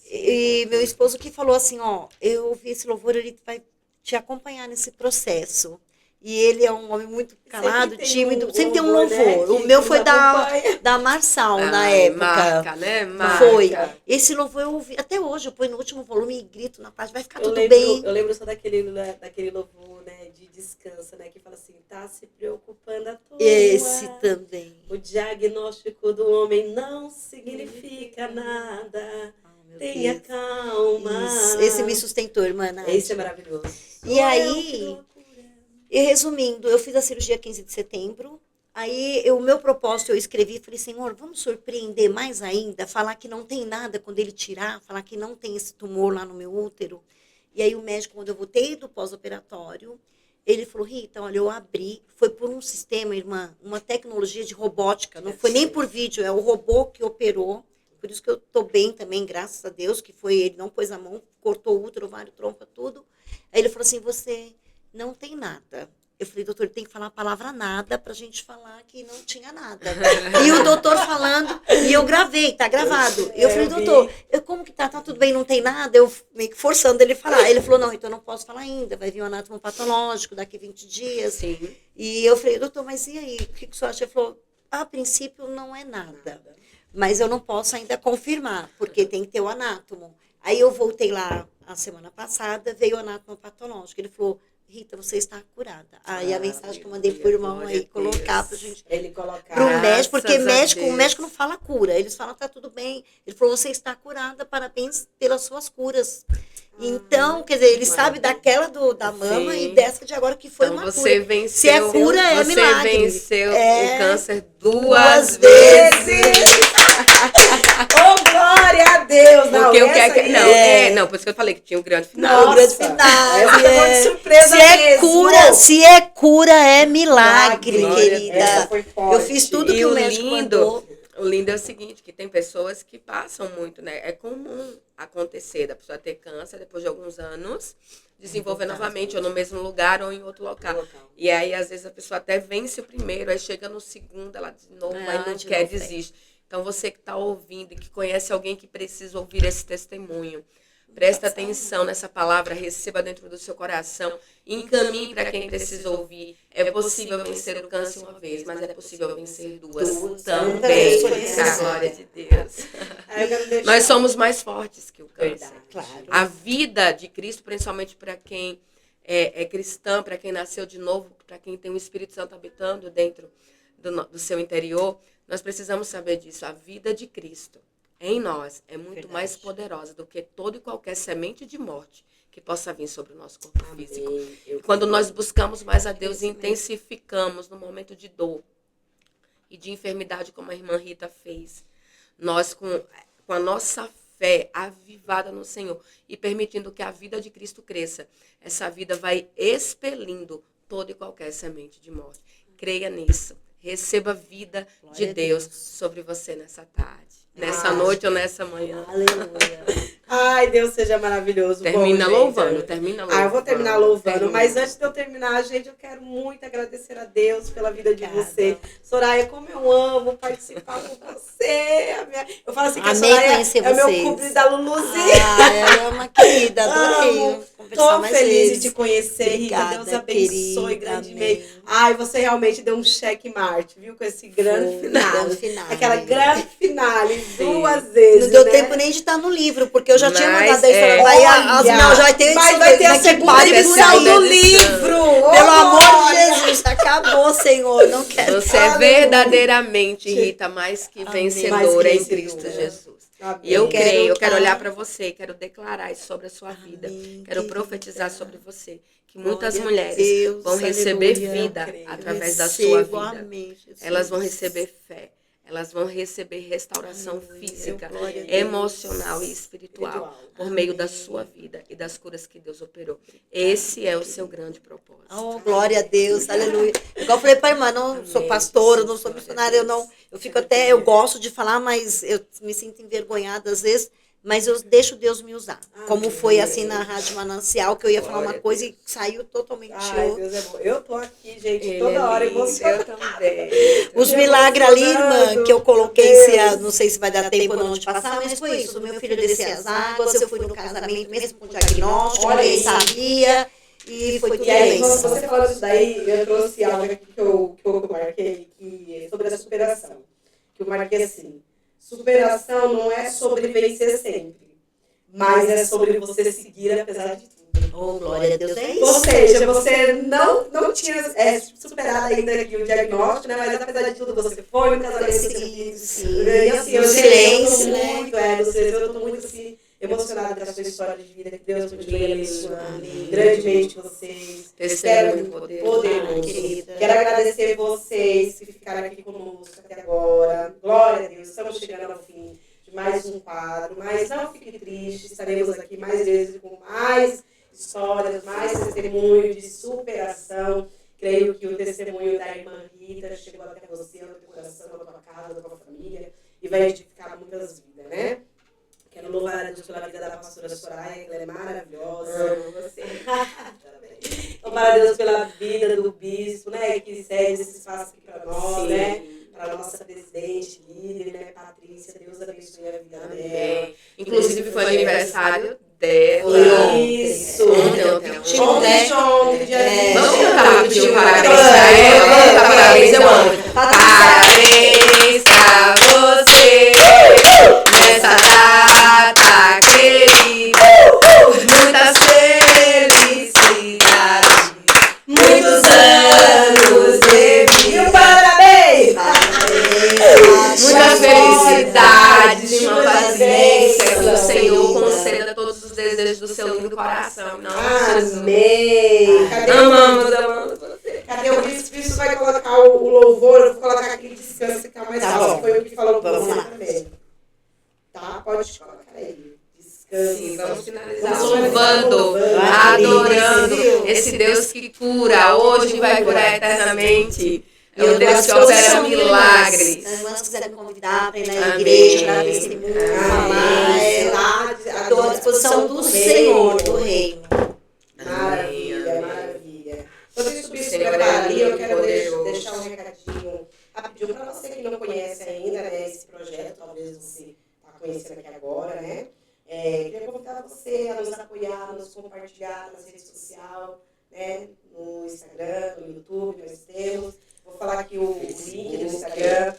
E meu esposo que falou assim, eu ouvi esse louvor, ele vai te acompanhar nesse processo. E ele é um homem muito calado, tímido. Sempre tem um louvor. Né? O meu foi da Marçal, na época. Marca, né? Marca. Foi. Esse louvor eu ouvi. Até hoje eu ponho no último volume e grito na parte, vai ficar tudo bem. Eu lembro só daquele louvor, né, de descanso, né? Que fala assim, tá se preocupando à toa. Esse também. O diagnóstico do homem não significa nada. Tenha calma. Isso. Esse me sustentou, irmã. Esse é maravilhoso. E aí... E resumindo, eu fiz a cirurgia 15 de setembro, aí o meu propósito eu escrevi, falei, Senhor, vamos surpreender mais ainda, falar que não tem nada quando ele tirar, falar que não tem esse tumor lá no meu útero. E aí o médico, quando eu voltei do pós-operatório, ele falou, Rita, olha, eu abri, foi por um sistema, irmã, uma tecnologia de robótica, não foi nem por vídeo, é o robô que operou, por isso que eu estou bem também, graças a Deus, que foi ele, não pôs a mão, cortou o útero, ovário, trompa, tudo. Aí ele falou assim, você... não tem nada. Eu falei, doutor, tem que falar a palavra nada pra gente falar que não tinha nada. E o doutor falando, e eu gravei, tá gravado. E eu falei, doutor, como que tá? Tá tudo bem, não tem nada? Eu meio que forçando ele a falar. Ele falou, não, então eu não posso falar ainda, vai vir um anátomo patológico daqui 20 dias. Sim. E eu falei, doutor, mas e aí? O que o senhor acha? Ele falou, a princípio não é nada. Mas eu não posso ainda confirmar, porque tem que ter o anátomo. Aí eu voltei lá a semana passada, veio o anátomo patológico. Ele falou, Rita, você está curada. Aí a mensagem que eu mandei pro irmão aí colocar pra gente. Ele colocar. Pro médico, porque o médico não fala cura. Eles falam, tá tudo bem. Ele falou, você está curada, parabéns pelas suas curas. Então, quer dizer, ele sabe daquela da mama. Sim. E dessa de agora que foi então, uma você cura. Venceu, se é cura, é milagre. Você venceu o câncer duas vezes. Oh, glória a Deus! Porque Não, por isso que eu falei que tinha um grande final. Não, o grande final. Essa foi de surpresa Se é mesmo. cura, é milagre, Glória, querida. essa foi forte. Eu fiz tudo E que o o médico lindo, mandou. o lindo é o seguinte, que tem pessoas que passam muito, né? É comum acontecer da pessoa ter câncer depois de alguns anos, desenvolver novamente, ou no mesmo lugar ou em outro local. E aí, às vezes, a pessoa até vence o primeiro, aí chega no segundo, ela de novo, aí não de quer, novo, desiste. Então, você que está ouvindo e que conhece alguém que precisa ouvir esse testemunho, presta atenção nessa palavra, receba dentro do seu coração, encaminhe para quem precisa ouvir. É possível vencer o câncer uma vez, mas é possível vencer duas também. A glória de Deus. Nós somos mais fortes que o câncer. Claro. A vida de Cristo, principalmente para quem é cristã, para quem nasceu de novo, para quem tem o Espírito Santo habitando dentro do seu interior, nós precisamos saber disso. A vida de Cristo em nós é muito mais poderosa do que toda e qualquer semente de morte que possa vir sobre o nosso corpo físico. E quando nós buscamos mais a Deus e intensificamos no momento de dor e de enfermidade, como a irmã Rita fez, nós com a nossa fé avivada no Senhor e permitindo que a vida de Cristo cresça, essa vida vai expelindo toda e qualquer semente de morte. Creia nisso. Receba a vida de Deus sobre você nessa tarde. Nessa noite ou nessa manhã. Aleluia. Ai, Deus seja maravilhoso. Termina Bom, louvando, gente, termina louvando. eu vou terminar louvando, Termina. mas antes de eu terminar, gente, eu quero muito agradecer a Deus pela vida de você. Soraya, como eu amo participar com você. Eu falo assim que Amei a Soraya conhecer é o meu vocês. cubre da Luluzinha. Ela é uma querida, adorei. Amo. Conversar Tô mais feliz vezes. de te conhecer, Obrigada, Rita. Deus abençoe querida, grandemente. amém. Ai, você realmente deu um checkmate, viu? Com esse grande final. grande finale. Aquela grande finale, Sim. duas vezes. Não deu né? tempo nem de estar no livro, porque eu já tinha Mas, mandado a história. é. Daí Olha, não, já vai ter mas vai ter a segunda vai ter edição segunda do edição. livro. Pelo amor de Olha. Jesus, acabou, Senhor. Não quero. Você é verdadeiramente, Rita, mais que Amém. vencedora em Mais que Cristo vencedora. Jesus. Amém. E eu Quero creio, eu quero tá- olhar para você, quero declarar isso sobre a sua vida. Amém, Quero querida. profetizar sobre você. Que muitas Glória a mulheres Deus, vão receber aleluia. vida Eu creio. através da Recebo, sua vida. amém, Jesus. Elas vão receber fé. Elas vão receber restauração Aleluia. física, Glória a Deus. emocional e espiritual por meio da sua vida e das curas que Deus operou. Esse é o seu grande propósito. Oh, glória a Deus, aleluia. Igual eu falei para a irmã, não sou pastora, não sou missionária, eu fico até, eu gosto de falar, mas eu me sinto envergonhada às vezes, mas eu deixo Deus me usar. Como foi assim na Rádio Manancial, que eu ia falar uma coisa e saiu totalmente Ai, outra. Deus é bom. Eu tô aqui, gente, Ele toda é hora lindo, emocionada. eu também. Os Tô milagres ali, emocionando. irmã, que eu coloquei, Deus. não sei se vai dar tempo ou não de passar, mas foi isso. O meu filho descia as águas, eu fui no casamento mesmo com diagnóstico, Olha ninguém isso. sabia, e foi tudo E aí, bem. quando você falou disso daí, eu trouxe algo aqui que eu marquei, que é sobre a superação. Que eu marquei assim, superação não é sobre vencer sempre, mas é sobre você seguir apesar de tudo. Oh, glória a Deus, é Ou isso. seja, você não tinha superado ainda aqui o diagnóstico, né? Mas apesar de tudo, você foi no casamento seguinte. E assim, eu Silêncio, tô né? muito, eu tô muito assim, emocionada com a sua história de vida, que Deus continue abençoando grandemente vocês. Testemunho Poderoso. querida. Quero agradecer vocês que ficaram aqui conosco até agora. Glória a Deus, estamos chegando ao fim de mais um quadro, mas não fique triste, estaremos aqui mais vezes com mais histórias, mais testemunho de superação. Creio que o testemunho da irmã Rita chegou até você, no teu coração, na tua casa, na tua família, e vai edificar muitas vidas, né? Quero louvar a Deus pela vida da pastora Soraya, que ela é maravilhosa. Amo você. Louvar a Deus pela vida do bispo, né? Que cede esse espaço aqui para nós, Sim. né? Para a nossa presidente, líder, né? Patrícia, Deus abençoe a vida dela. Amém. Inclusive foi aniversário dela. Isso. Ontem. Dia Vamos 20. cantar rapidinho parabéns pra ela. Vamos cantar parabéns, eu amo. Parabéns pra você nessa data querida. Muitas felicidades, muitos anos de vida. Parabéns! Muitas felicidades, uma paciência que o Senhor conceda todos os desejos do seu lindo coração. Não, Jesus. Amém! Cadê Amamos você. Cadê o bispo? Isso vai colocar o louvor, eu vou colocar aquele descanso que é mais Tá fácil. bom. Foi o que falou com Vamos você lá. também. Tá? Pode colocar aí. Descanso. Sim, vamos finalizar Vamos louvando, louvando, adorando Deus. esse Deus que cura, hoje vai curar eternamente. É o Eu Deus gosto que de opera são milagres. Se as irmãs quiserem convidar para ir na Amém. igreja, dar testemunho, falar, Amém. estou à disposição do Senhor, do Reino. Maravilha, Amém. maravilha. Quando eu subir se Senhor, preparar ali, eu é quero poderoso. deixar um recadinho rapidinho para você que não conhece ainda, né, esse projeto, talvez você está conhecendo aqui agora, né? Queria convidar você a nos apoiar, nos compartilhar nas redes sociais, né? No Instagram, no YouTube, nós temos. Vou falar aqui o link do Instagram,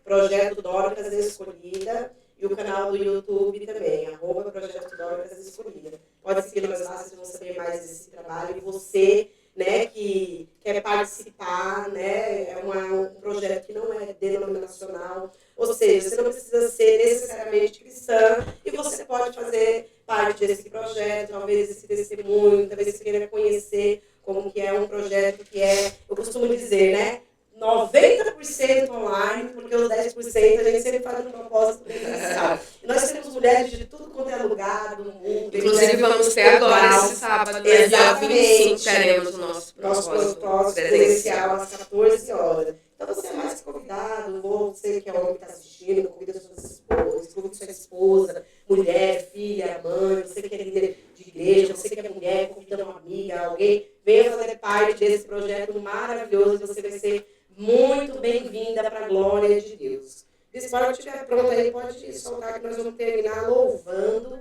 @Projeto Dorcas Escolhida, e o canal do YouTube também, @Projeto Dorcas Escolhida. Pode seguir nós lá, vocês vão saber mais desse trabalho. E você, né, que quer participar, né, é um projeto que não é denominacional, ou seja, você não precisa ser necessariamente cristã e você pode fazer parte desse projeto, talvez esse testemunho, talvez você queira conhecer como que é um projeto que eu costumo dizer, né, 90% online, porque os 10% a gente sempre faz um propósito presencial. E nós temos mulheres de tudo quanto é lugar do mundo. Inclusive, vamos ter agora esse sábado, né, dia 25, teremos o nosso propósito presencial às 14 horas. Então, você é mais que convidado, você que é homem que está assistindo, convida sua esposa, mulher, filha, mãe, você que é líder de igreja, você que é mulher, convida uma amiga, alguém, venha fazer parte desse projeto maravilhoso, você vai ser muito bem-vinda para a glória de Deus. Se quando estiver pronto aí, pode soltar que nós vamos terminar louvando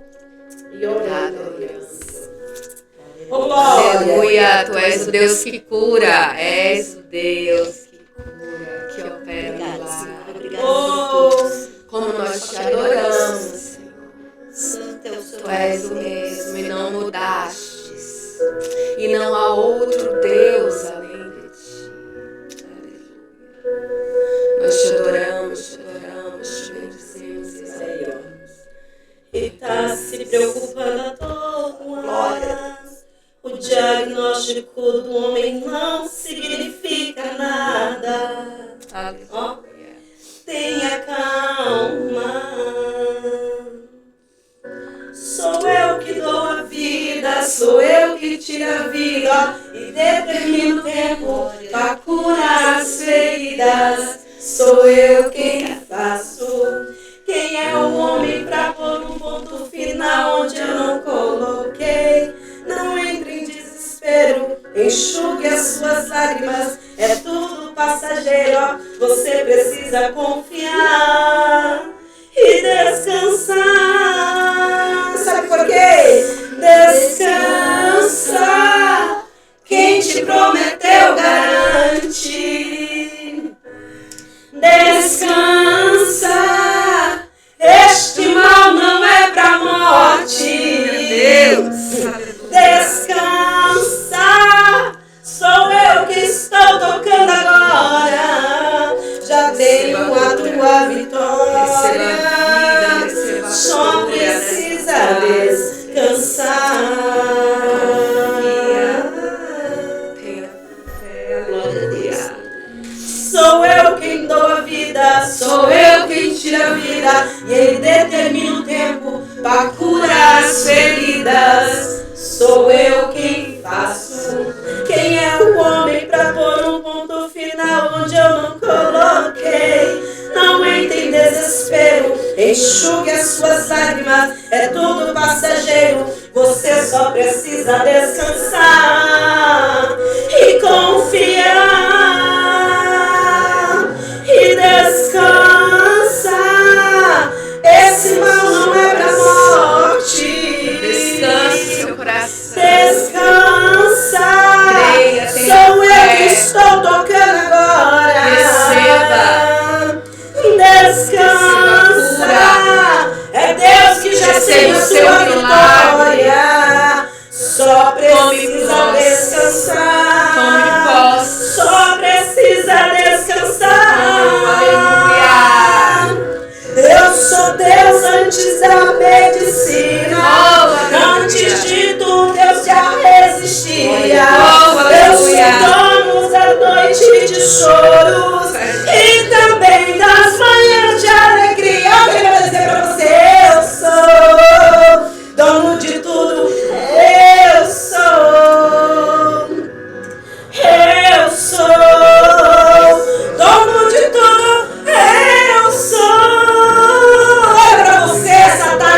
e orando a Deus. Oh, glória! Aleluia, tu és o Deus que cura, és o Deus que cura, que opera milagres. Obrigada por tudo. Como nós te adoramos, Senhor. Santo é o seu Tu és o mesmo e não mudastes. E não há outro Deus além de ti. Aleluia. Nós te adoramos, te bendizemos e exaltamos. E tá se preocupando à toa. O diagnóstico do homem não significa nada. Aleluia. Tenha calma. Sou eu que dou a vida, sou eu que tiro a vida e determino o tempo para curar as feridas. Sou eu quem faço. Quem é o homem para pôr um ponto final onde eu não coloquei? Não entre em desespero, enxugue as suas lágrimas, é tudo passageiro, você precisa confiar e descansar. Sabe por quê? Descansa, quem te prometeu garante. Descansa, este mal não é pra morte. Deus. Descansa, sou eu que estou tocando agora. Já tenho a tua vitória. Só precisa descansar. Tenha fé, Glória a Deus. Sou eu quem dou a vida, sou eu quem tira a vida, e Ele determina o tempo para curar as feridas. Sou eu quem faço. Quem é o homem para pôr um ponto final onde eu não coloquei? Não entre em desespero, enxugue as suas lágrimas, é tudo passageiro. Você só precisa descansar e confiar. E descansa, esse mal não é pra morte. descanse seu coração. Descansa, Creia, tenha sou eu fé. que estou tocando agora. Receba. Descansa, é Deus que já tem a sua vitória. Só precisa descansar. Tome posse. Só precisa descansar. Aleluia. Eu sou Deus antes da medicina. Antes de tudo Deus já existia. Eu sou dono da noite de choros e também das manhãs de alegria. Eu quero dizer pra você, eu sou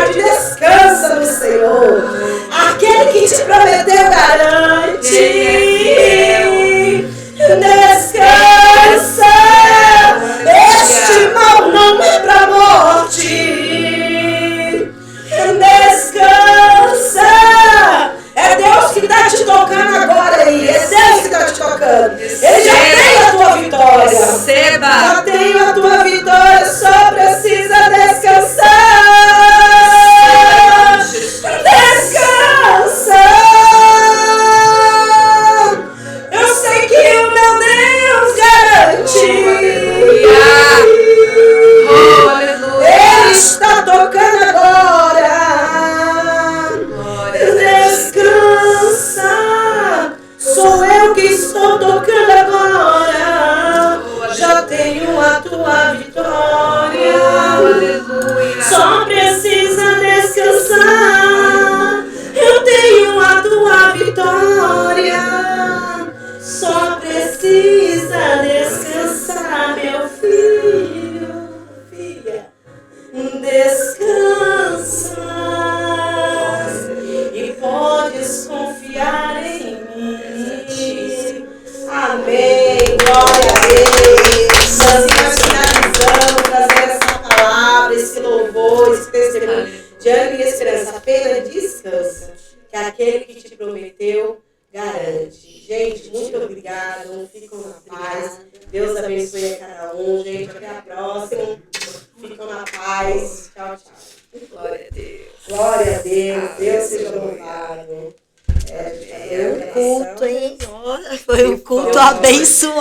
pode, descansa no Senhor. Aquele que te prometeu garante. Descansa. Este mal não é pra morte. Descansa. É Deus que está te tocando agora aí. É Deus que está te tocando. Ele já tem a tua vitória. Já tem a tua vitória. Só precisa descansar. Descansa. Eu sei que o meu Deus garante. Ele está tocando agora. Descansa. Sou eu que estou tocando agora. Já tenho a tua vitória. Só precisa descansar. Eu tenho a tua vitória. Só precisa descansar, meu filho, filha. Descansa. E podes confiar em mim. Amém. Glória a Deus. Nós estamos finalizando, trazendo essa palavra, esse louvor, esse testemunho de ânimo e esperança. Apenas descansa, que aquele que te prometeu garante. Gente, muito obrigado. Ficam na paz. Deus abençoe a cada um. Gente, até a próxima. Ficam na paz. Tchau, tchau. Glória a Deus. Glória a Deus. Deus seja louvado. Foi um culto, hein? Foi um culto abençoado.